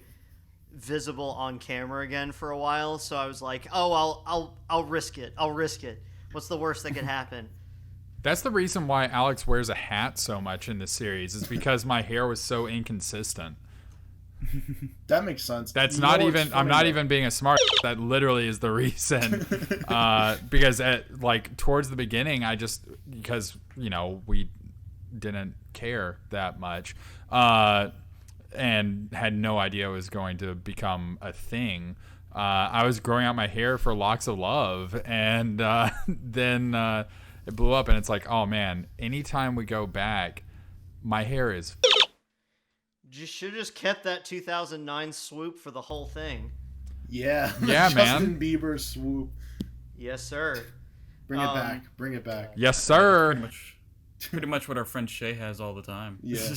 visible on camera again for a while. So I was like, oh, I'll risk it. What's the worst that could happen? That's the reason why Alex wears a hat so much in this series, is because my hair was so inconsistent. That makes sense. That's not even. I'm not even being a smart. That literally is the reason. Because towards the beginning, because we didn't care that much, and had no idea it was going to become a thing. I was growing out my hair for Locks of Love, and then it blew up, and it's like, oh man! Anytime we go back, my hair is. You should have just kept that 2009 swoop for the whole thing. Yeah. Yeah, Justin man. Bieber swoop. Yes, sir. Bring it back. Bring it back. Yes, sir. Pretty much what our friend Shay has all the time. Yeah.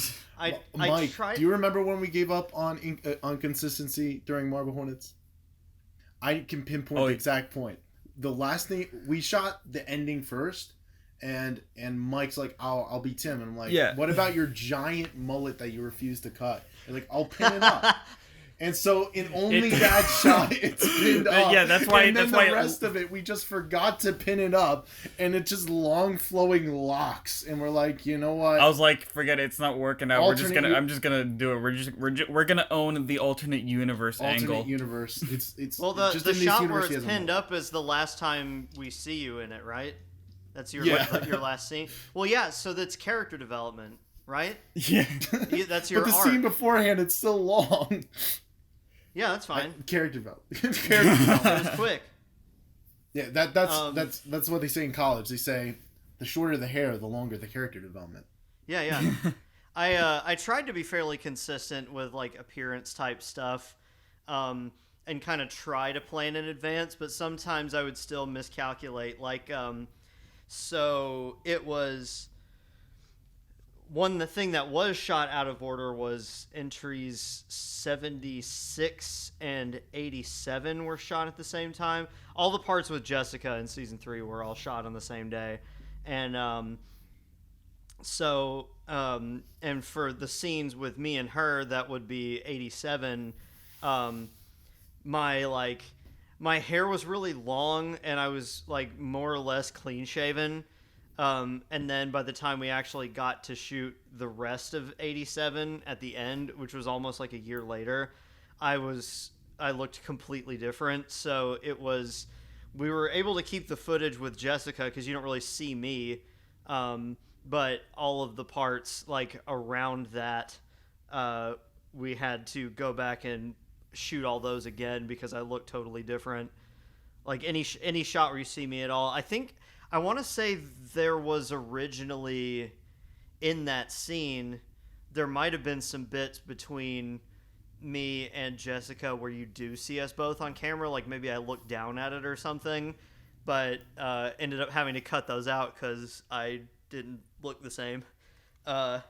Mike, do you remember when we gave up on consistency during Marble Hornets? I can pinpoint the exact point. The last thing we shot the ending first, and Mike's like, I'll be Tim, and I'm like, yeah. What about your giant mullet that you refuse to cut? You're like, I'll pin it up. And so in only that shot, it's pinned up. Yeah, that's why. And then that's why the rest of it, we just forgot to pin it up, and it's just long flowing locks. And we're like, you know what? I was like, forget it. It's not working out. I'm just gonna do it. We're gonna own the alternate universe angle. Alternate universe. It's well, just the in this shot where universe, he it's has a pinned mullet. up is the last time we see you in it, right? That's your your last scene. Well, yeah. So that's character development, right? Yeah. That's your But the arc. scene beforehand, it's still long. Yeah, that's fine. Character development. Character development. It's quick. Yeah, that's what they say in college. They say the shorter the hair, the longer the character development. Yeah. I tried to be fairly consistent with like appearance type stuff, and kind of try to plan in advance, but sometimes I would still miscalculate. Like, so it was the thing that was shot out of order was entries 76 and 87 were shot at the same time. All the parts with Jessica in season 3 were all shot on the same day. And And for the scenes with me and her, that would be 87. My hair was really long, and I was like more or less clean shaven. And then by the time we actually got to shoot the rest of 87 at the end, which was almost like a year later, I looked completely different. So we were able to keep the footage with Jessica because you don't really see me. But all of the parts like around that, we had to go back and shoot all those again because I look totally different. Like any shot where you see me at all, I want to say there was originally in that scene, there might have been some bits between me and Jessica where you do see us both on camera, like maybe I looked down at it or something, but ended up having to cut those out because I didn't look the same. But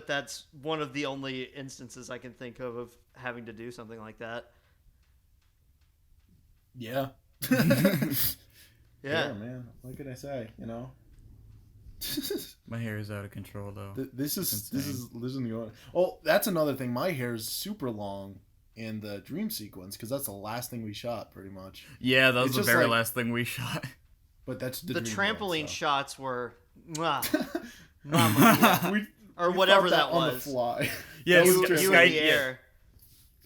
that's one of the only instances I can think of having to do something like that. Yeah. Yeah, man. What can I say? You know. My hair is out of control though. This is going. Oh, that's another thing. My hair is super long in the dream sequence because that's the last thing we shot, pretty much. Yeah, that was the very last thing we shot. But that's the trampoline shots were, yeah. or whatever that on was. the fly. Yeah, you in the air.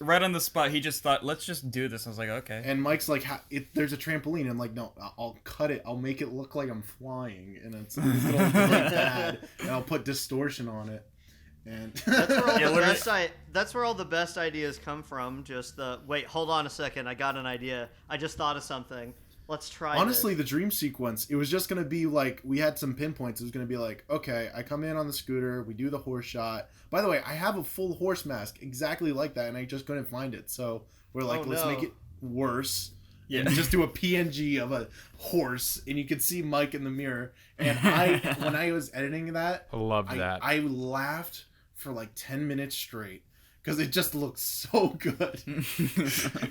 Right on the spot, he just thought, let's just do this. I was like, okay. And Mike's like, there's a trampoline. I'm like, no, I'll cut it. I'll make it look like I'm flying. And it'll look really bad. And I'll put distortion on it. And that's where all the best ideas come from. Just wait, hold on a second. I got an idea. I just thought of something. Let's try Honestly, this. the dream sequence, it was just going to be like, we had some pinpoints. It was going to be like, okay, I come in on the scooter, we do the horse shot. By the way, I have a full horse mask exactly like that, and I just couldn't find it. So we're like, let's make it worse. Yeah. And just do a PNG of a horse, and you could see Mike in the mirror. And when I was editing that, I love that. I laughed for like 10 minutes straight. Because it just looks so good. And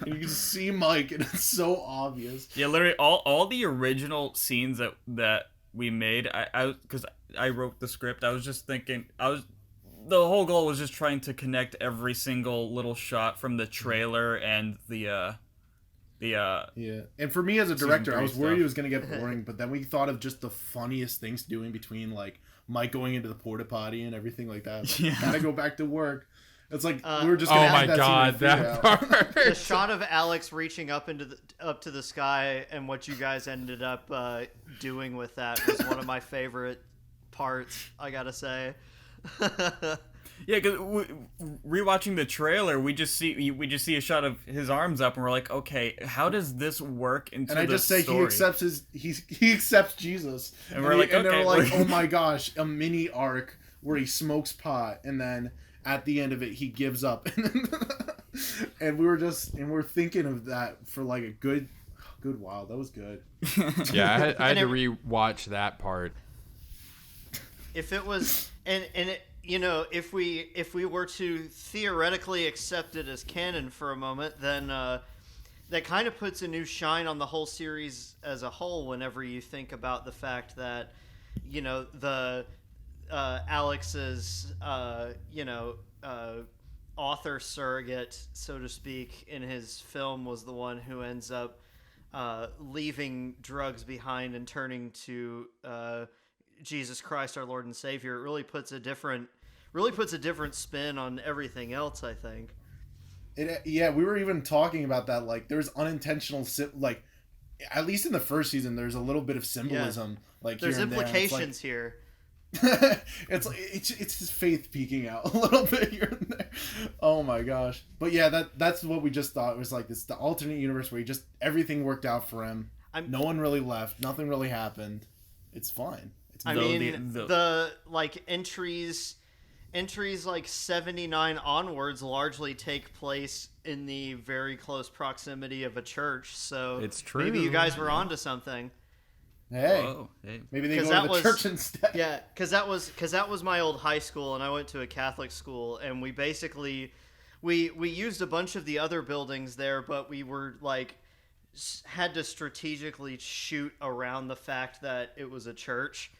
you can see Mike, and it's so obvious. Yeah, literally, all the original scenes that we made, because I wrote the script, I was just thinking, the whole goal was just trying to connect every single little shot from the trailer and the yeah. And for me as a director, I was worried it was going to get boring, but then we thought of just the funniest things to do in between, like Mike going into the porta potty and everything like that. Like, yeah. Gotta go back to work. It's like we were just. Oh my god, that part! The shot of Alex reaching up to the sky and what you guys ended up doing with that was one of my favorite parts. I gotta say. Yeah, because rewatching the trailer, we just see a shot of his arms up, and we're like, okay, how does this work into the story? And I just say he accepts Jesus, and we're like, okay, and they're like, oh my gosh, a mini arc where he smokes pot, and then. At the end of it, he gives up, and we're thinking of that for like a good while. That was good. Yeah, I had to rewatch that part. If it was, if we were to theoretically accept it as canon for a moment, then that kind of puts a new shine on the whole series as a whole. Whenever you think about the fact that, the Alex's, author surrogate, so to speak, in his film was the one who ends up leaving drugs behind and turning to Jesus Christ, our Lord and Savior. It really puts a different spin on everything else, I think. Yeah, we were even talking about that. Like, there's unintentional, like, at least in the first season, there's a little bit of symbolism. Yeah. Like, there's implications here. it's his faith peeking out a little bit here and there. Oh my gosh. But yeah, that's what we just thought. It was like the alternate universe where everything worked out for him. No one really left. Nothing really happened. It's fine. The like entries like 79 onwards largely take place in the very close proximity of a church. So it's true. Maybe you guys were onto something. Hey, maybe they go to the church instead. Yeah, because that was my old high school, and I went to a Catholic school, and we basically we used a bunch of the other buildings there, but we were like had to strategically shoot around the fact that it was a church,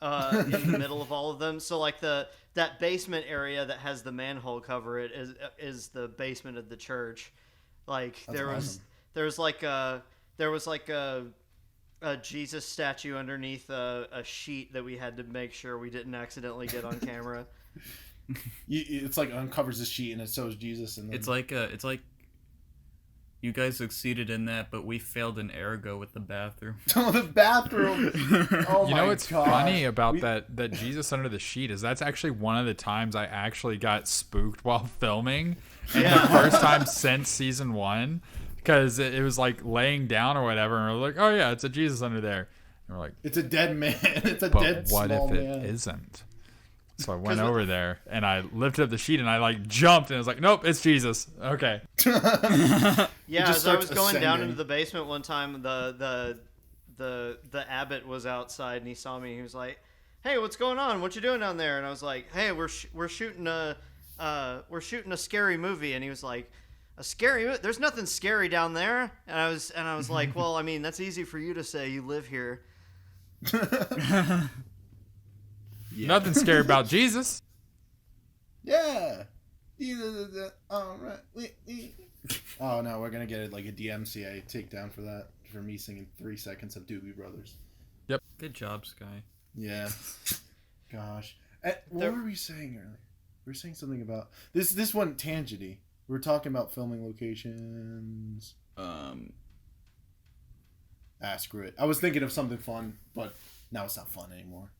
in the middle of all of them. So like that basement area that has the manhole cover is the basement of the church. Like there was like a Jesus statue underneath a sheet that we had to make sure we didn't accidentally get on camera. It's like uncovers the sheet and it shows Jesus, and then... it's like you guys succeeded in that, but we failed in ergo with the bathroom. Oh, the bathroom! Oh You my know what's God. funny about that Jesus under the sheet is that's actually one of the times I actually got spooked while filming, and the first time since season 1, because it was like laying down or whatever, and we're like, oh yeah, it's a Jesus under there, and we're like, It's a dead man. It's a but dead what small if it man. isn't? So I went over there and I lifted up the sheet and I like jumped and I was like, nope, it's Jesus. Okay. Yeah, just as I was starts going down ascending. into the basement one time, the abbot was outside and he saw me. He was like, "Hey, what's going on? What you doing down there?" And I was like, "Hey, we're shooting a scary movie." And he was like, "A scary movie? There's nothing scary down there." And I was like, "Well, I mean, that's easy for you to say. You live here." Nothing scary about Jesus. Yeah. All right. Oh no, we're gonna get like a DMCA takedown for that, for me singing 3 seconds of Doobie Brothers. Yep. Good job, Sky. Yeah. Gosh. What were we saying earlier? We were saying something about this one tangenty. We were talking about filming locations. Screw it. I was thinking of something fun, but now it's not fun anymore.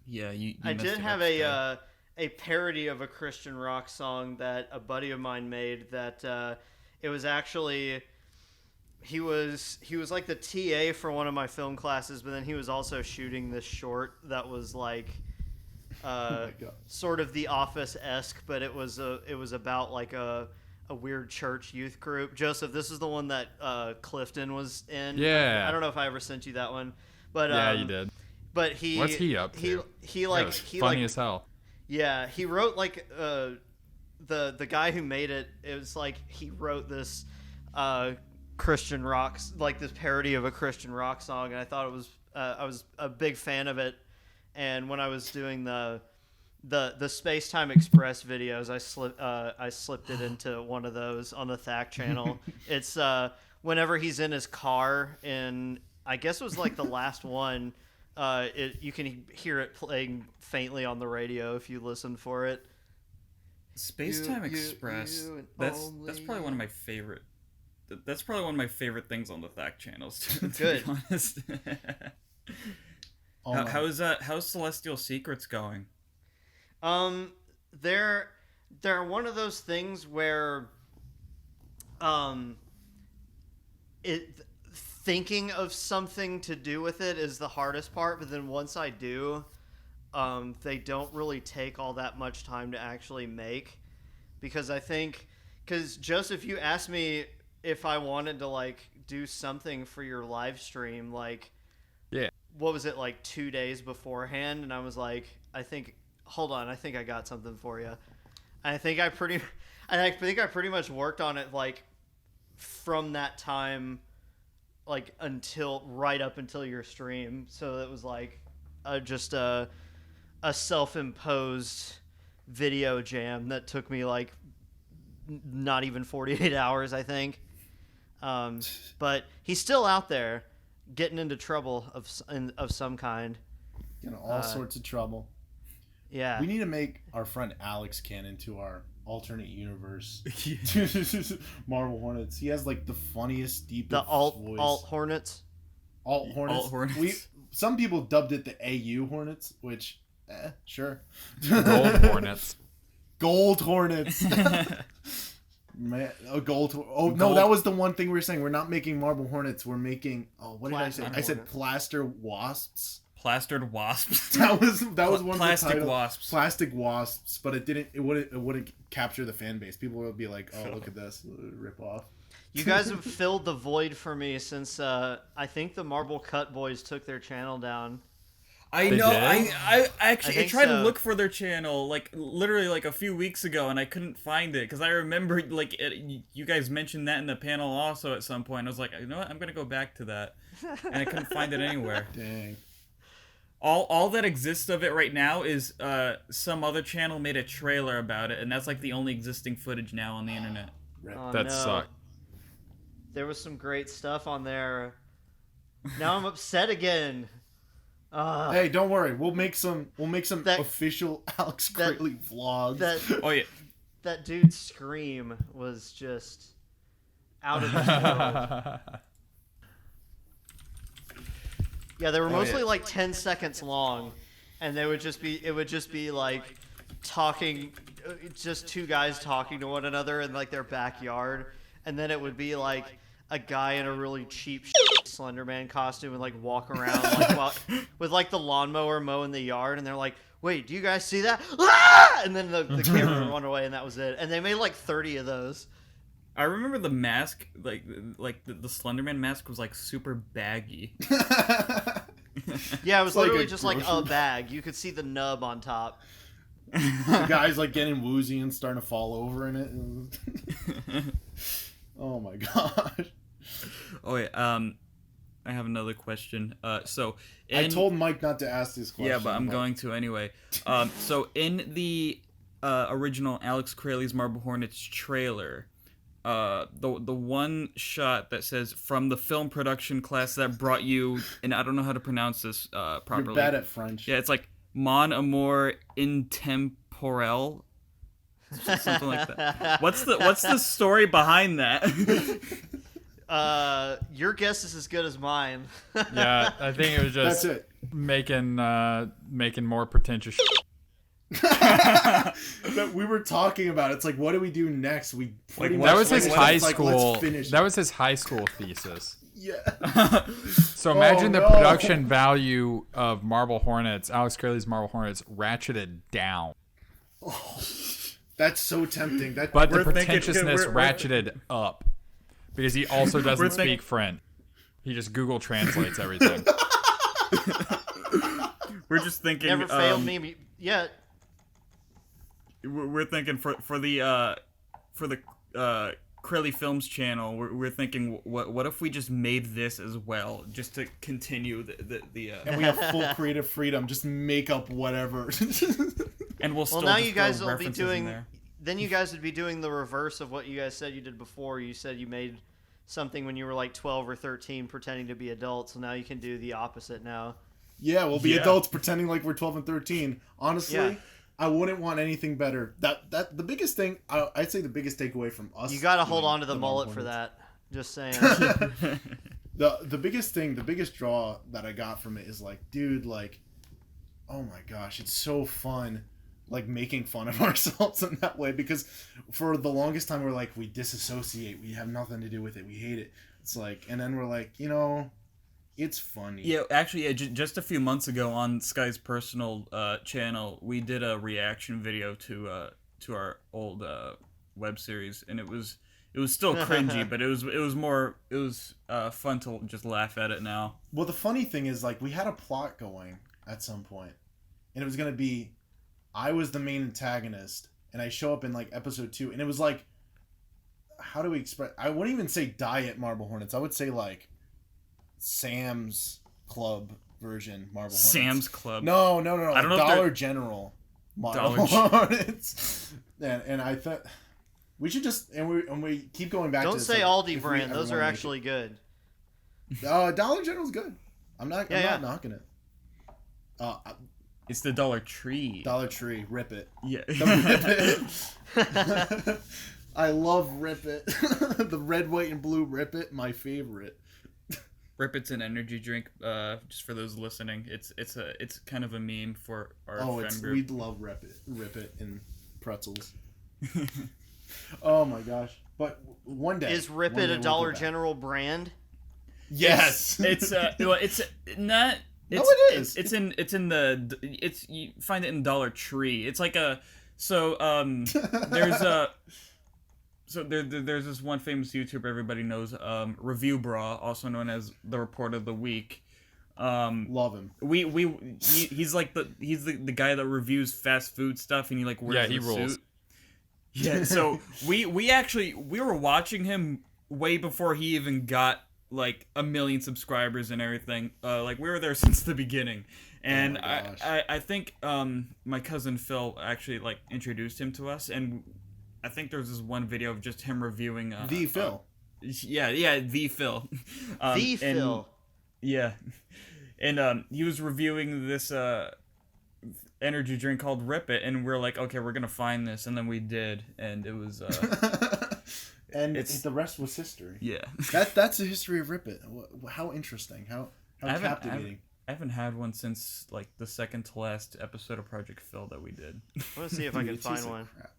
Yeah, you I messed did it have up, Sky. a parody of a Christian rock song that a buddy of mine made. That it was actually he was like the TA for one of my film classes, but then he was also shooting this short that was like sort of The Office-esque, but it was about like a weird church youth group. Joseph, this is the one that Clifton was in. Yeah. I don't know if I ever sent you that one, but Yeah, you did. But What's he up to? He That like was he funny like as hell. yeah, he wrote like the guy who made it. It was like he wrote this Christian rock, like this parody of a Christian rock song, and I thought it was I was a big fan of it. And when I was doing the Space Time Express videos, I slipped it into one of those on the THAC channel. It's whenever he's in his car, and I guess it was like the last one. You can hear it playing faintly on the radio if you listen for it. Space Time Express. That's probably one of my favorite. That's probably one of my favorite things on the THAC channels. To Good. be honest. How's Celestial Secrets going? They're one of those things where thinking of something to do with it is the hardest part, but then once I do, they don't really take all that much time to actually make, because Joseph, you asked me if I wanted to like do something for your live stream, like, Yeah. what was it, like 2 days beforehand? And I was like, hold on, I think I got something for you. I think I pretty much worked on it like from that time, like right up until your stream. So it was like just a self-imposed video jam that took me like not even 48 hours, I think. But he's still out there getting into trouble of some kind. In all sorts of trouble. Yeah. We need to make our friend Alex canon to our alternate universe. Marble Hornets. He has like the funniest, deepest The voice. alt Hornets. Alt Hornets. Alt Hornets. Some people dubbed it the AU Hornets, which, sure. Gold Hornets. Gold Hornets. Man, no, that was the one thing we were saying. We're not making Marble Hornets. We're making. Oh, what did I say? I said plaster wasps. Plastered wasps. That was one Plastic of the titles. wasps. Plastic wasps, but it wouldn't capture the fan base. People would be like, "Oh, look at this, rip off." You guys have filled the void for me since I think the Marble Cut Boys took their channel down. I They know. did? I actually think tried to so. look for their channel like literally like a few weeks ago, and I couldn't find it because I remember like you guys mentioned that in the panel also at some point. I was like, you know what? I'm gonna go back to that, and I couldn't find it anywhere. Dang. all that exists of it right now is some other channel made a trailer about it, and that's like the only existing footage now on the internet. Oh, That no. sucked. There was some great stuff on there. Now I'm upset again. Hey, don't worry. We'll make some official Alex Crayley vlogs. Oh yeah. That dude's scream was just out of this world. Yeah, they were mostly like 10 seconds long, and it would just be like talking, just two guys talking to one another in like their backyard, and then it would be like a guy in a really cheap Slender Man costume and like walk around like with like the lawnmower mowing the yard, and they're like, "Wait, do you guys see that?" Ah! And then the camera would run away, and that was it. And they made like 30 of those. I remember the mask, like the Slenderman mask was like super baggy. Yeah, it was Like literally a just like a grocery- bag. You could see the nub on top. The guy's like getting woozy and starting to fall over in it. Oh my gosh. Oh yeah. I have another question. So I told Mike not to ask this question. Yeah, but I'm going to anyway. So in the original Alex Crayley's Marble Hornets trailer, the one shot that says "from the film production class that brought you," and I don't know how to pronounce this properly. You're bad at French. Yeah, it's like "mon amour intemporel," something like that. What's the story behind that? Your guess is as good as mine. Yeah, I think it was just That's it. making more pretentious. But we were talking about it's like, what do we do next? We pretty much That was his like, high it's like, school. let's finish. That was his high school thesis. Yeah. So imagine the no. production value of Marble Hornets, Alex Crayley's Marble Hornets, ratcheted down. That's so tempting. That But the We're thinking- pretentiousness we're- ratcheted up because he also doesn't thinking- speak French. He just Google translates everything. We're just thinking. Never failed me yet. We're thinking for the Crayley Films channel. We're thinking, what if we just made this as well, just to continue the and we have full creative freedom. Just make up whatever. and we'll still Well, now just you guys throw will be references in doing. there. Then you guys would be doing the reverse of what you guys said you did before. You said you made something when you were like 12 or 13, pretending to be adults. So now you can do the opposite now. Yeah, we'll be Yeah. adults pretending like we're 12 and 13. Honestly, Yeah. I wouldn't want anything better. That the biggest thing, I'd say the biggest takeaway from us. You got to hold doing on to the Marble mullet for Hornets. that. Just saying. The biggest thing, the biggest draw that I got from it is like, dude, like, oh my gosh, it's so fun, like making fun of ourselves in that way, because for the longest time we're like, we disassociate, we have nothing to do with it, we hate it. It's like, and then we're like, it's funny. Yeah, actually, just a few months ago on Sky's personal channel, we did a reaction video to our old web series, and it was still cringy, but it was fun to just laugh at it now. Well, the funny thing is, like, we had a plot going at some point, and it was gonna be, I was the main antagonist, and I show up in like episode 2, and it was like, how do we express? I wouldn't even say Diet Marble Hornets. I would say like Sam's Club version Marble Hornets. Sam's Club. No. I don't Like know if Dollar they're- General Dollar Marble Hornets. And I thought we should just and we keep going back. Don't to this, say like, Aldi if we brand. ever Those are wanna make actually good. it. Dollar General's good. I'm not knocking it. It's the Dollar Tree. Dollar Tree, Rip It. Yeah. Rip It. I love Rip It. The red, white, and blue Rip It, my favorite. Rip It's an energy drink. Just for those listening, it's kind of a meme for our friend group. We'd love Rip It, and pretzels. Oh my gosh! But one day Is Rip one It day a we'll Dollar go back. General brand? Yes, It's not. No, it is. It's you find it in Dollar Tree. It's like there's this one famous YouTuber everybody knows, Review Bra, also known as the Report of the Week. Love him. He's the guy that reviews fast food stuff, and he like wears he the rules. suit. Yeah, so we were watching him way before he even got like 1 million subscribers and everything. Like we were there since the beginning, And Oh my gosh. I think my cousin Phil actually like introduced him to us, and I think there's this one video of just him reviewing The Phil. the Phil. The Phil. Yeah, and he was reviewing this energy drink called Rip It, and we're like, okay, we're gonna find this, and then we did, and it was and the rest was history. yeah. That's the history of Rip It. How interesting. How captivating. I haven't had one since like the second to last episode of Project Phil that we did. I want to see if I Dude, can it tastes find like one. crap.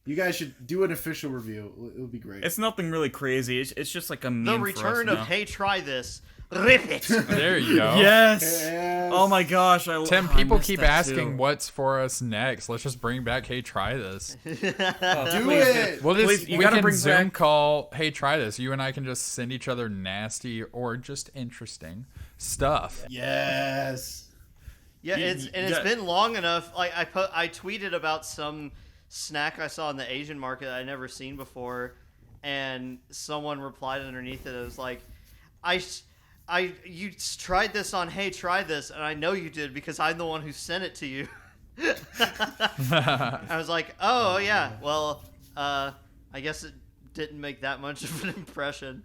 You guys should do an official review. It would be great. It's nothing really crazy. It's just like a meme. The for return us of now. Hey Try This. Rip It. There you go. Yes. Oh my gosh. Tim, I people missed keep that asking too. what's for us next. Let's just bring back Hey Try This. Oh, Do please, it. We'll just Please, you we gotta can bring Zoom back- call Hey Try This. You and I can just send each other nasty or just interesting stuff. Yes. Yeah, it's been long enough. Like I tweeted about some snack I saw in the Asian market that I'd never seen before, and someone replied underneath it. It was like, you tried this on Hey Try This, and I know you did because I'm the one who sent it to you. I was like, oh yeah, well, I guess it didn't make that much of an impression.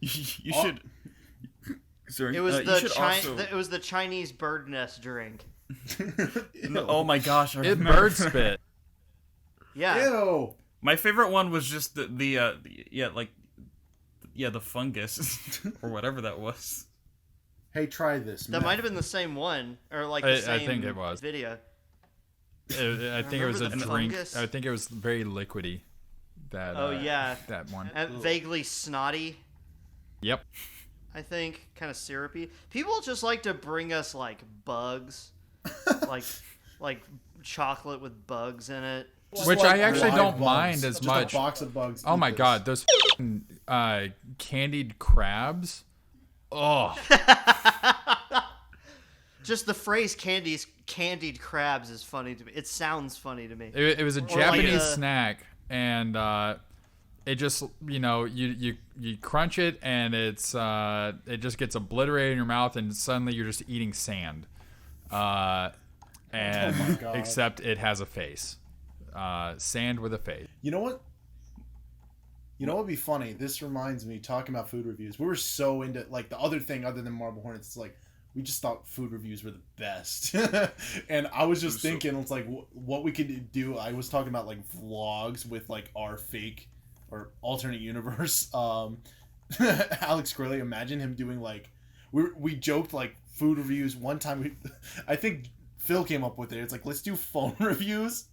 You should. Sorry. It was also... it was the Chinese bird nest drink. Oh my gosh! I It remember. bird spit. Yeah. Ew. My favorite one was just the fungus or whatever that was. Hey, try this. That might have been the same one, or like I the same think it was. video. I think it was a Remember the drink. fungus? I think it was very liquidy. That. Oh yeah. That one. Vaguely snotty. Yep. I think kind of syrupy. People just like to bring us like bugs, like chocolate with bugs in it. Which I actually live don't bugs. mind as Just much. A box of bugs. Oh Eat my this. god, those candied crabs. Oh, Just the phrase candied crabs is funny to me. It sounds funny to me. it was a Or Japanese like snack, and it just you crunch it and it just gets obliterated in your mouth, and suddenly you're just eating sand. And Oh my God. except it has a face. Sand with a face. You know what? You know what would be funny? This reminds me, talking about food reviews. We were so into, like, the other thing other than Marble Hornets, it's like, we just thought food reviews were the best. And I was just thinking, it's like, what we could do. I was talking about, like, vlogs with, like, our fake or alternate universe. Alex Corley, imagine him doing, like, we joked, like, food reviews. One time, I think Phil came up with it. It's like, let's do phone reviews.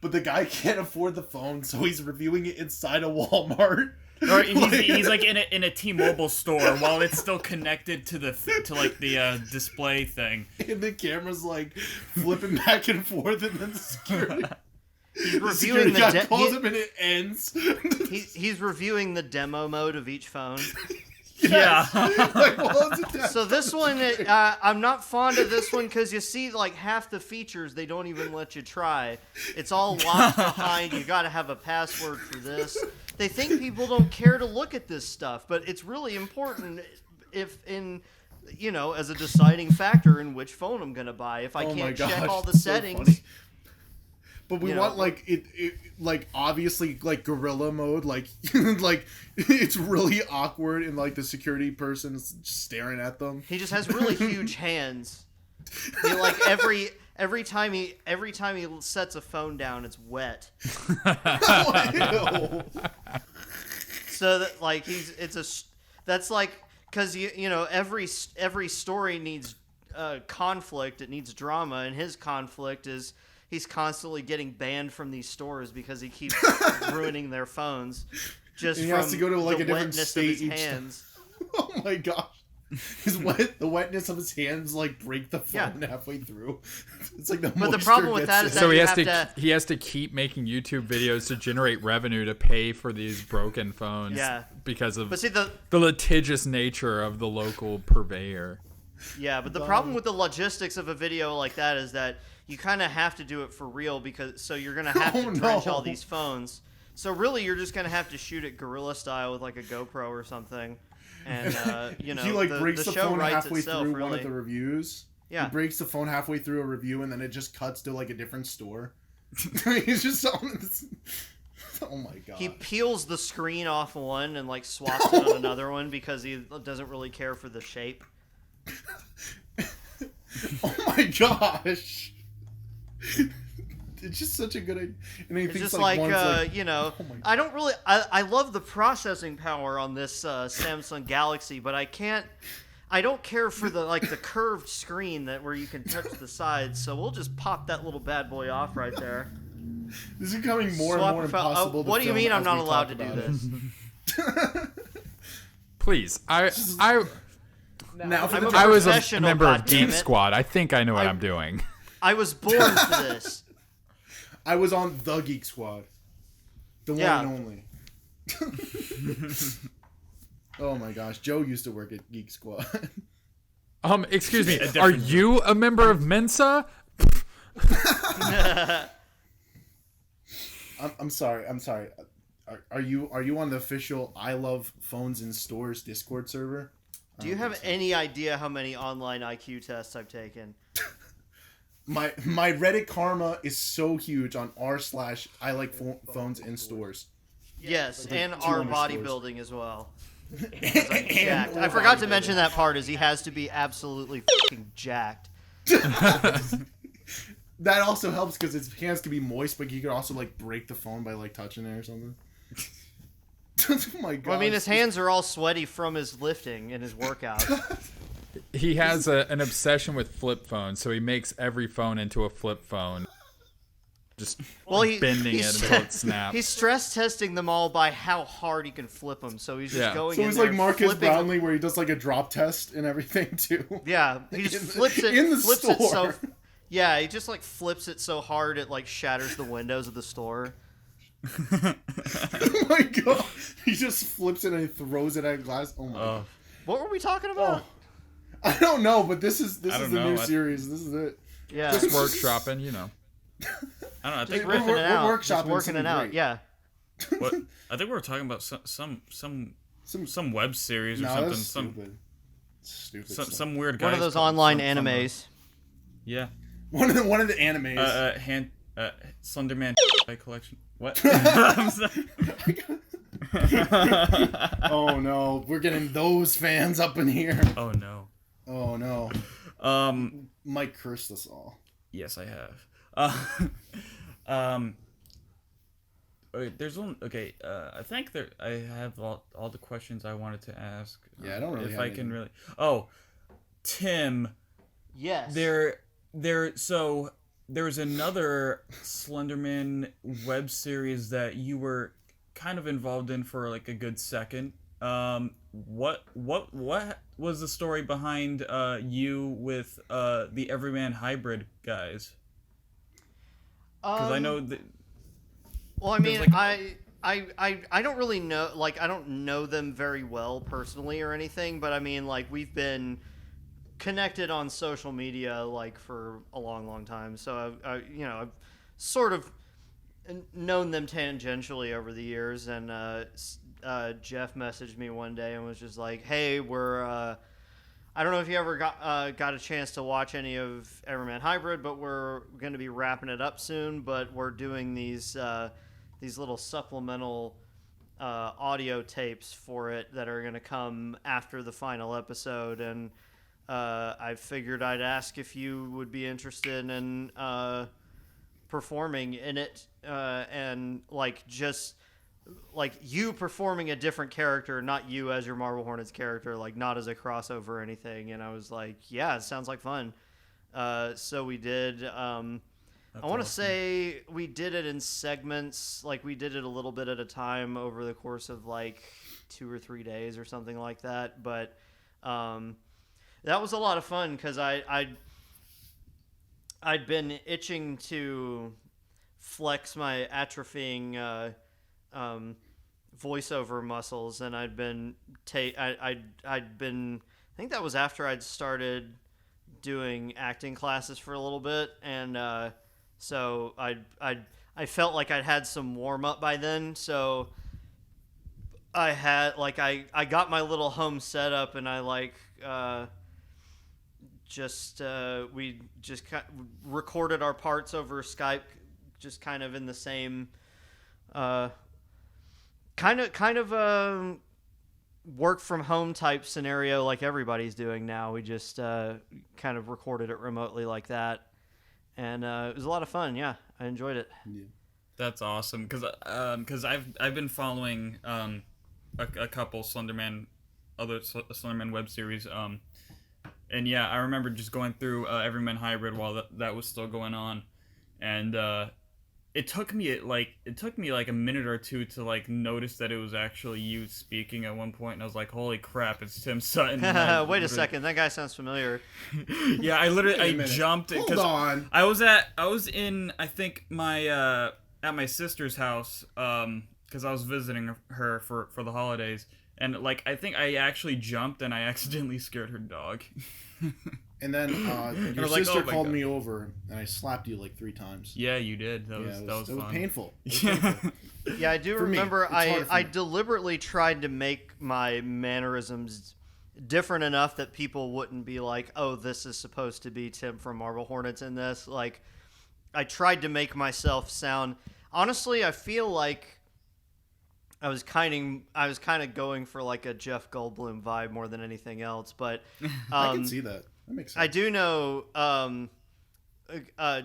But the guy can't afford the phone, so he's reviewing it inside a Walmart. Or he's like in a T-Mobile store while it's still connected to the display thing. And the camera's like flipping back and forth, and then the security. He's reviewing security the guy calls him, and it ends. He's reviewing the demo mode of each phone. Yeah. Like, well, it's a So this one, I'm not fond of this one because you see, like, half the features they don't even let you try. It's all locked behind. You got to have a password for this. They think people don't care to look at this stuff, but it's really important as a deciding factor in which phone I'm gonna buy. If I Oh my can't check gosh, all the it's so settings. funny. But we You know, want like it like obviously like gorilla mode, like like it's really awkward, and like the security person's just staring at them. He just has really huge hands. He, like every time he sets a phone down, it's wet. Oh, ew. So that like that's like because every story needs conflict. It needs drama, and his conflict is he's constantly getting banned from these stores because he keeps ruining their phones. Just And he from has to go to like the a different wetness state of his each time. hands. Oh my gosh. The wetness of his hands like break the phone halfway through. It's like the problem with that is So he you has have he has to keep making YouTube videos to generate revenue to pay for these broken phones. Yeah. Because of But see, the litigious nature of the local purveyor. Yeah, but the problem with the logistics of a video like that is that you kind of have to do it for real so you're going to have to drench all these phones. So really, you're just going to have to shoot it guerrilla style with like a GoPro or something. And, he like breaks the the show phone writes halfway itself, through really. one of the reviews. Yeah. He breaks the phone halfway through a review, and then it just cuts to like a different store. He's just selling this. Oh my god. He peels the screen off one and like swaps it on another one because he doesn't really care for the shape. Oh my gosh. It's just such a good idea. And It's just like, you know, oh my I don't really, I love the processing power on this Samsung Galaxy, but I don't care for the curved screen where you can touch the sides, so we'll just pop that little bad boy off right there. This is becoming more and more impossible to what do you film mean I'm as not we allowed talk to do about it. this? Please, I Now for I'm the a I was a professional, member of Geek goddammit. Squad. I think I know what I'm doing. I was born for this. I was on the Geek Squad. The one Yeah. and only. Oh my gosh. Joe used to work at Geek Squad. Excuse me. Are you a member of Mensa? I'm sorry. Are you on the official I Love Phones in Stores Discord server? Do you have any idea how many online IQ tests I've taken? My Reddit karma is so huge on r/I like phones in stores. Yes, and two our underscores. bodybuilding as well. Because I'm jacked. I forgot to mention that part, is he has to be absolutely fucking jacked. That also helps because his hands can be moist, but you could also like break the phone by like touching it or something. Oh my god! Well, I mean, his hands are all sweaty from his lifting and his workout. He has an obsession with flip phones, so he makes every phone into a flip phone. Just bending it until it snaps. He's stress testing them all by how hard he can flip them. So he's just going So in he's there like Marcus flipping Brownlee, where he does like a drop test and everything too. Yeah, he just flips it in the flips store. it so. Yeah, he just like flips it so hard it like shatters the windows of the store. Oh my god! He just flips it and he throws it at glass. Oh my god! What were we talking about? I don't know, but this is the don't new know. series. This is it. Yeah, Just workshopping, you know. I don't know. I think riffing we're it out, workshopping just working something it out. great. Yeah. what I think we were talking about some web series or No, something. that's Some stupid. some weird guy. One of those online animes. Yeah. One of the animes. Slenderman collection. What? Oh no, we're getting those fans up in here. Oh no. Oh no. Mike cursed us all. Yes, I have. Okay, there's one. Okay, I think I have all the questions I wanted to ask. Yeah, I don't really if have I can any. really. Oh, Tim. Yes. So there's another Slenderman web series that you were kind of involved in for like a good second. What was the story behind you with the Everyman Hybrid guys? Because I know that. Well, I mean, like- I don't really know. Like, I don't know them very well personally or anything, but I mean, like, we've been connected on social media like for a long time. So I've sort of known them tangentially over the years. And Jeff messaged me one day and was just like, "Hey, we're I don't know if you ever got a chance to watch any of Everman Hybrid, but we're going to be wrapping it up soon. But we're doing these little supplemental audio tapes for it that are going to come after the final episode, and I figured I'd ask if you would be interested in performing in it, and like just like you performing a different character, not you as your Marble Hornets character, like not as a crossover or anything." And I was like, "Yeah, it sounds like fun." So we did. I want to say we did it in segments. Like we did it a little bit at a time over the course of like 2 or 3 days or something like that. But that was a lot of fun because I'd been itching to flex my atrophying voiceover muscles, and I'd been I think that was after I'd started doing acting classes for a little bit, and so I felt like I'd had some warm up by then. So I had like I got my little home setup, and I like we just recorded our parts over Skype, just kind of in the same kind of work from home type scenario like everybody's doing now. We just kind of recorded it remotely like that, and it was a lot of fun. Yeah, I enjoyed it. Yeah. That's awesome because I've been following a couple other Slenderman web series, and yeah, I remember just going through Everyman Hybrid while that was still going on, and it took me like a minute or two to like notice that it was actually you speaking at one point, and I was like, holy crap, it's Tim Sutton. Wait a second, that guy sounds familiar. Yeah, I jumped. Hold on. I was in I think my at my sister's house because I was visiting her for the holidays, and like I think I actually jumped and I accidentally scared her dog. And then your sister called me over, and I slapped you like 3 times. Yeah, you did. That was fun. It was painful. Yeah, I do remember I deliberately tried to make my mannerisms different enough that people wouldn't be like, oh, this is supposed to be Tim from Marble Hornets in this. Like, I tried to make myself sound... Honestly, I feel like I was kind of going for like a Jeff Goldblum vibe more than anything else, but I can see that. That makes sense. I do know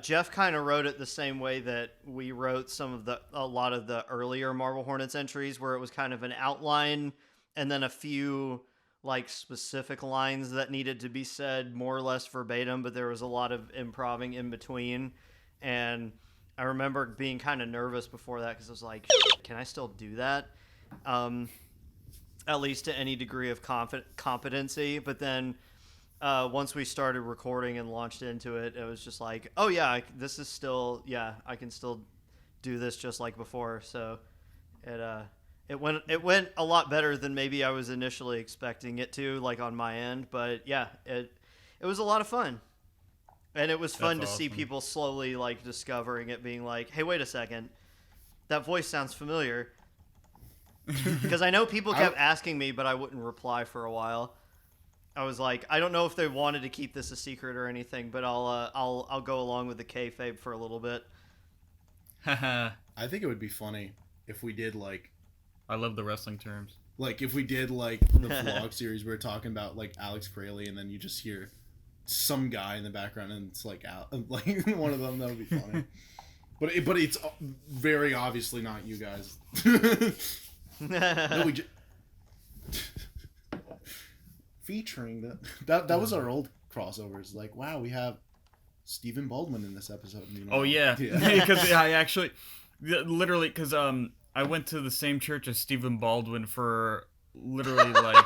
Jeff kind of wrote it the same way that we wrote a lot of the earlier Marble Hornets entries, where it was kind of an outline and then a few like specific lines that needed to be said more or less verbatim, but there was a lot of improving in between. And I remember being kind of nervous before that because I was like, can I still do that? At least to any degree of competency. But then once we started recording and launched into it, it was just like, oh yeah, I can still do this just like before. So it went a lot better than maybe I was initially expecting it to, like on my end. But yeah, it was a lot of fun. And it was fun to see people slowly like discovering it, being like, hey, wait a second, that voice sounds familiar. Because I know people kept asking me, but I wouldn't reply for a while. I was like, I don't know if they wanted to keep this a secret or anything, but I'll go along with the kayfabe for a little bit. I think it would be funny if we did like... I love the wrestling terms. Like if we did like the vlog series, we were talking about like Alex Crayley, and then you just hear some guy in the background, and it's like like one of them. That would be funny. But it's very obviously not you guys. No, featuring that was our old crossovers. Like, wow, we have Stephen Baldwin in this episode. You know? Oh yeah, because I actually, literally, because I went to the same church as Stephen Baldwin for literally like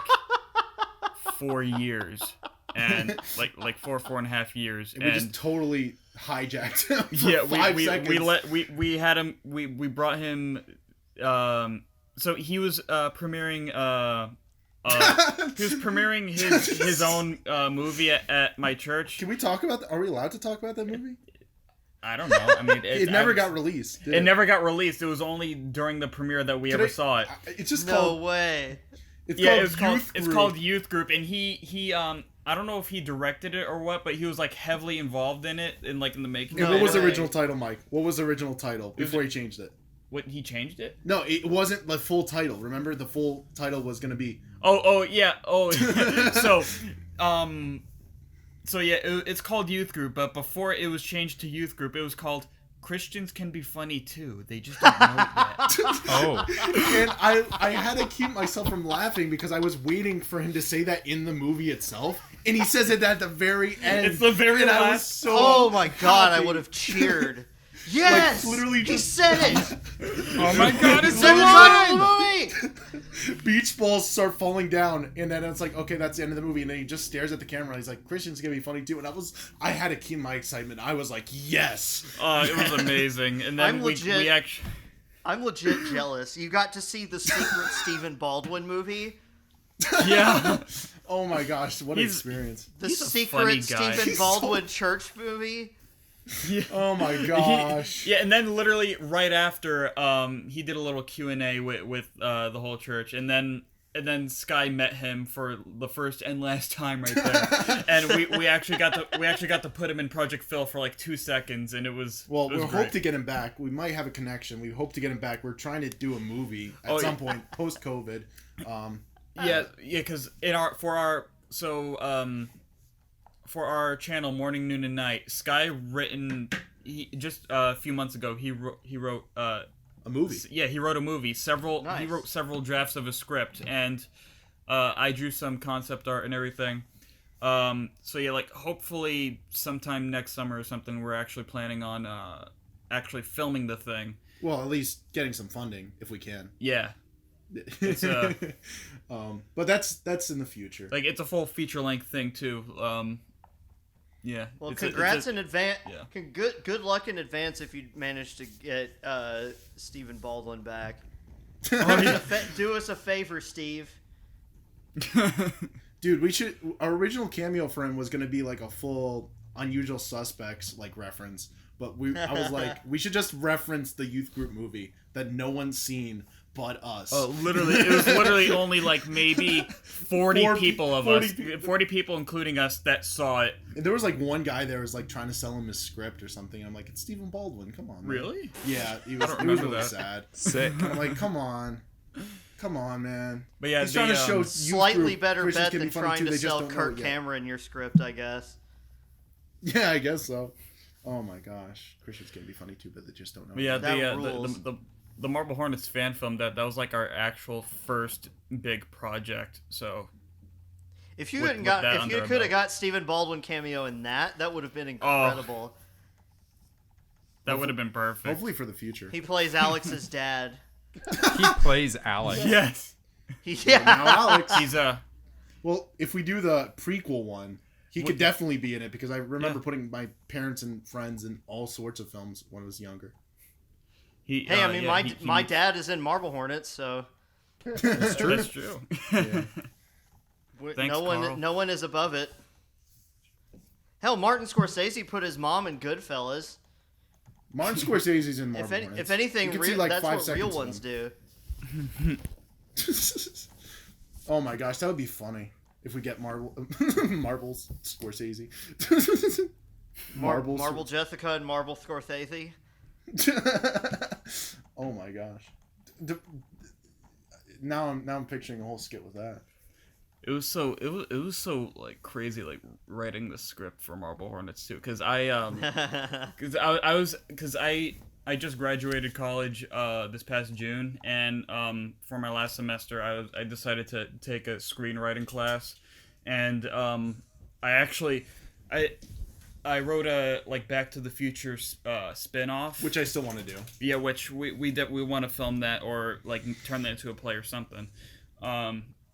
4 years. And like 4.5 years, and we just totally hijacked him. For 5 seconds. We had him. We brought him. So he was premiering. He was premiering his own movie at my church. Can we talk about that? Are we allowed to talk about that movie? I don't know. I mean, it never got released. It never got released. It was only during the premiere that we ever saw it. It's just no way. It's called Youth Group, and he I don't know if he directed it or what, but he was like heavily involved in it, in the making. And what was the original title, Mike? What was the original title before he changed it? What, he changed it? No, it wasn't the full title. Remember, the full title was gonna be. So yeah, it's called Youth Group, but before it was changed to Youth Group, it was called Christians Can Be Funny Too. They just don't know it yet. Oh. And I had to keep myself from laughing because I was waiting for him to say that in the movie itself, and he says it at the very end. It's the very last. I was so oh my god, happy. I would have cheered. Yes! Like, literally he just said it! Oh my god, it's the line! Beach balls start falling down, and then it's like, okay, that's the end of the movie, and then he just stares at the camera, and he's like, Christian's gonna be funny too, and I had to keep my excitement. I was like, yes! It was amazing, and then we actually... I'm legit jealous. You got to see the secret Stephen Baldwin movie? Yeah. Oh my gosh, what an experience. The secret Stephen Baldwin church movie? Yeah. Oh my gosh. And then literally right after, he did a little Q&A with the whole church, and then Sky met him for the first and last time right there, and we actually got to put him in Project Phil for like 2 seconds, and it was Well, we we hope to get him back. We might have a connection. We hope to get him back. We're trying to do a movie at some point post COVID. Because for our channel Morning, Noon, and Night, Sky just a few months ago he wrote a movie. Yeah, he wrote a movie. He wrote several drafts of a script, and I drew some concept art and everything. So yeah, like hopefully sometime next summer or something, we're actually planning on actually filming the thing. Well, at least getting some funding if we can. Yeah. It's but that's in the future. Like it's a full feature length thing too. Yeah. Well, congrats in advance. Yeah. Good luck in advance if you manage to get Stephen Baldwin back. Do us a favor, Steve. Dude, our original cameo for him was gonna be like a full Unusual Suspects like reference, but I was like, we should just reference the youth group movie that no one's seen but us. Oh, literally, it was literally only like maybe 40 people, including us, that saw it. And there was like one guy there was like trying to sell him his script or something. I'm like, it's Stephen Baldwin, come on, man. Really? Yeah, it was really sad. Sick. I'm like, come on, man. But yeah, he's trying to show slightly better bet than trying to sell Kirk Cameron your script, I guess. Yeah, I guess so. Oh my gosh, Christian's gonna be funny too, but they just don't know. But yeah, the Marble Hornets fan film, that was like our actual first big project. So if you could have got Stephen Baldwin cameo in that would have been incredible. That would have been perfect. Hopefully for the future. He plays Alex's dad. He plays Alex. Yes. Now Alex. He's Well, if we do the prequel one, he could definitely be in it because I remember putting my parents and friends in all sorts of films when I was younger. My dad is in Marble Hornets, so that's true. That's true. Yeah. Thanks, Carl. No one is above it. Hell, Martin Scorsese put his mom in Goodfellas. Martin Scorsese's in Marble Hornets. If anything, that's what real ones do. Oh my gosh, that would be funny if we get Marbles Scorsese. Marble Jessica and Marble Scorsese. Oh my gosh! Now I'm picturing a whole skit with that. It was so like crazy, like writing the script for Marble Hornets too, because I just graduated college this past June, and for my last semester I decided to take a screenwriting class, and I wrote a like Back to the Future spin-off, which I still want to do. Yeah, which we want to film that or like turn that into a play or something.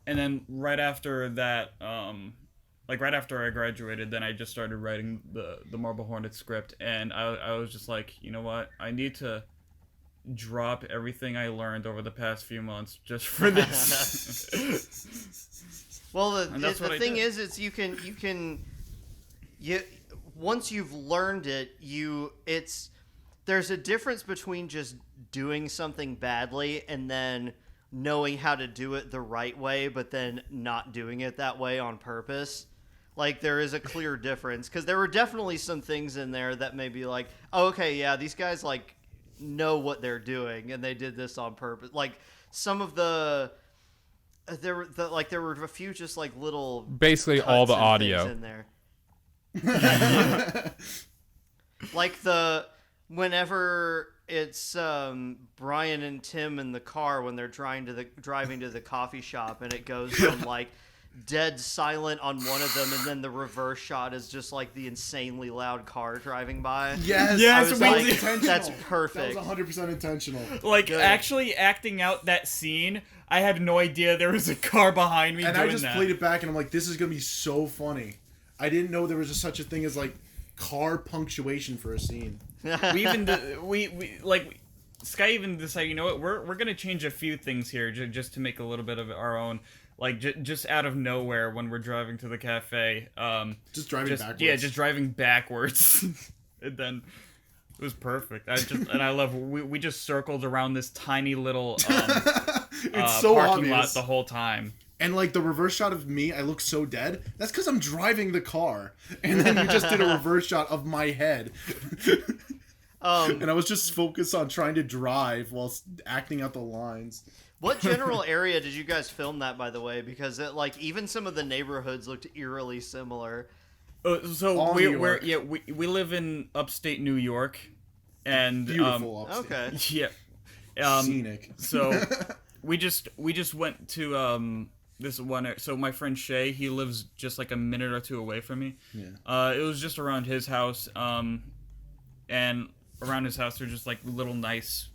And then right after that, right after I graduated, then I just started writing the Marble Hornets script, and I was just like, you know what, I need to drop everything I learned over the past few months just for this. Well, the thing is you can once you've learned it, there's a difference between just doing something badly and then knowing how to do it the right way, but then not doing it that way on purpose. Like, there is a clear difference, because there were definitely some things in there that may be like, oh, okay, yeah, these guys like know what they're doing and they did this on purpose. Like some of there were a few just like little basically all the audio in there. Like whenever it's Brian and Tim in the car when they're driving to the coffee shop, and it goes from like dead silent on one of them, and then the reverse shot is just like the insanely loud car driving by. Yes, that's perfect. That was 100% intentional. Like, actually acting out that scene, I had no idea there was a car behind me. And doing I just that. played it back, and I'm like, this is gonna be so funny. I didn't know there was such a thing as like car punctuation for a scene. Sky even decided, you know what, we're gonna change a few things here just to make a little bit of our own, like just out of nowhere when we're driving to the cafe. Just driving backwards. Yeah, just driving backwards, and then it was perfect. I love we just circled around this tiny little It's so parking lot obvious. the whole time. And like the reverse shot of me, I look so dead. That's because I'm driving the car, and then you just did a reverse shot of my head. And I was just focused on trying to drive while acting out the lines. What general area did you guys film that, by the way? Because even some of the neighborhoods looked eerily similar. So we live in upstate New York, and Beautiful upstate. Okay. Yeah. Scenic. So we just went to this one. So my friend Shay, he lives just like a minute or two away from me. Yeah. It was just around his house, and around his house there's just like little nice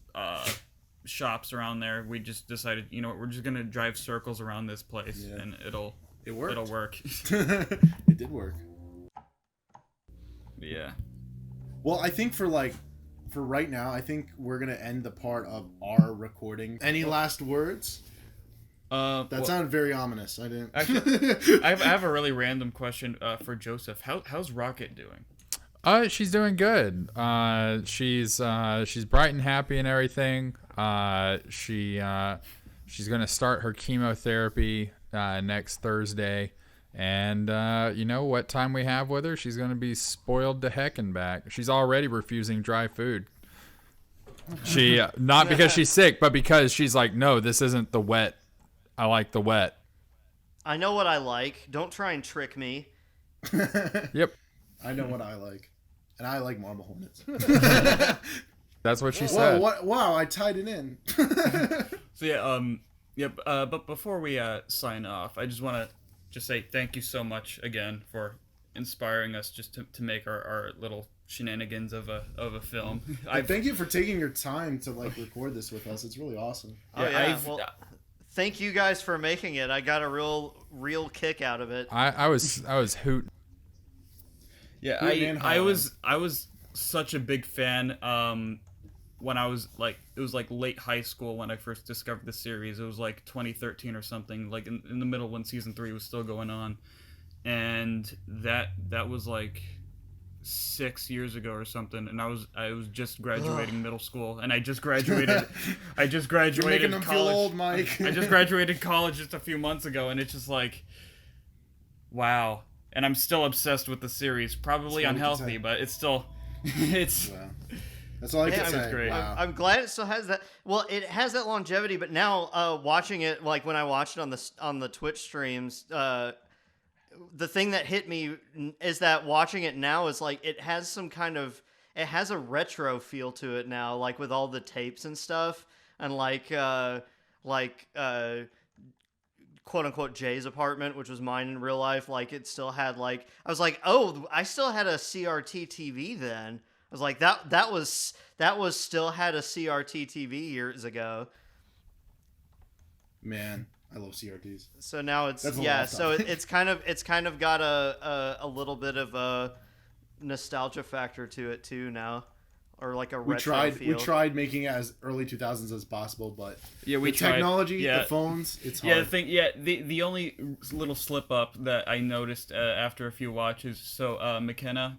shops around there. We just decided, we're just gonna drive circles around this place, and it worked. It'll work. It did work. Yeah. Well, I think for right now, I think we're gonna end the part of our recording. Any last words? That sounded very ominous. I didn't. Actually, I have a really random question for Joseph. How's Rocket doing? She's doing good. She's bright and happy and everything. She's gonna start her chemotherapy next Thursday, and what time we have with her, she's gonna be spoiled to heck and back. She's already refusing dry food. She not because she's sick, but because she's like, no, this isn't the wet. I like the wet. I know what I like. Don't try and trick me. Yep. I know what I like. And I like Marble Hornets. That's what she said. Wow, I tied it in. So but before we sign off, I just want to say thank you so much again for inspiring us just to make our little shenanigans of a film. Thank you for taking your time to record this with us. It's really awesome. Thank you guys for making it. I got a real kick out of it. I was hooting. Yeah, I was such a big fan when I was it was late high school when I first discovered the series. It was 2013 or something, in the middle when season 3 was still going on, and that was 6 years ago or something, and I was just graduating middle school, and I just graduated. You're making them college. feel old, Mike. I just graduated college just a few months ago, and it's just wow. And I'm still obsessed with the series. Probably unhealthy, but it's still, it's. Wow. That's all I can say. Great. Wow. I'm glad it still has that. Well, it has that longevity, but now watching it, when I watched it on the Twitch streams, the thing that hit me is that watching it now is it has some kind of, it has a retro feel to it now, with all the tapes and stuff, and quote unquote Jay's apartment, which was mine in real life, it still had I was oh, I still had a CRT TV then. I was that was still had a CRT TV years ago. Man, I love CRTs. So now it's so it's kind of got a little bit of a nostalgia factor to it too now. Or a retro feel. We tried making it as early 2000s as possible, but we the tried. Technology, the phones, it's hard. The only little slip up that I noticed after a few watches. So McKenna,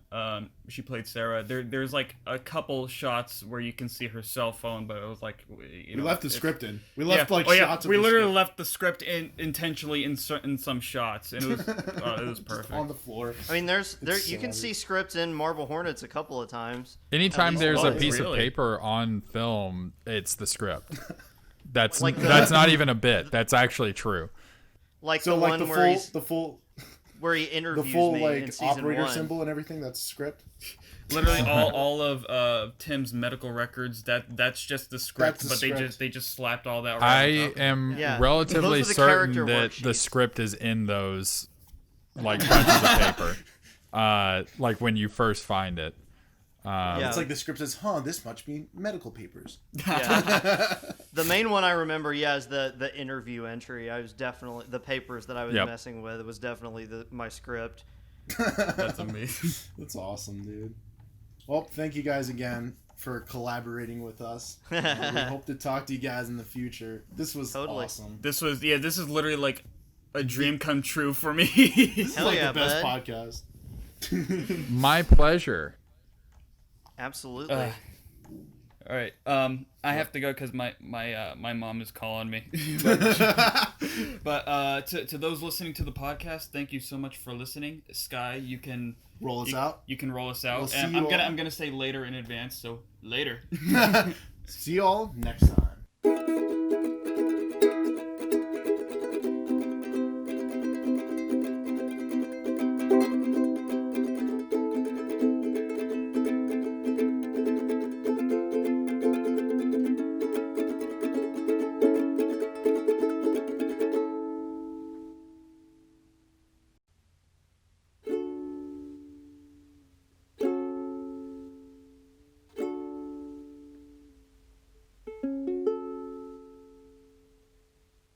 she played Sarah. There's a couple shots where you can see her cell phone, but it was we left the script in. We left shots. We literally left the script in intentionally in some shots, and it was perfect. On the floor. I mean, you can see scripts in Marble Hornets a couple of times. Anytime there's a piece of paper on film, it's the script. That's not even a bit. That's actually true. Where he interviews the full me in season operator 1. symbol and everything. That's script. Literally all of Tim's medical records. That's just the script, but they just slapped all that. I am relatively certain that the script is in those bunches of paper. When you first find it. It's the script says, this must be medical papers. The main one I remember, is the interview entry. I was definitely, the papers that I was messing with, it was definitely my script. That's amazing. That's awesome, dude. Well, thank you guys again for collaborating with us. We hope to talk to you guys in the future. This was awesome. This is literally a dream come true for me. It's Hell yeah, the best bud. podcast. My pleasure. Absolutely. All All right. I have to go because my mom is calling me. But to those listening to the podcast, thank you so much for listening. Sky, you can roll us out. You can roll us out, We'll and see you I'm gonna say later in advance. So later. See you all next time.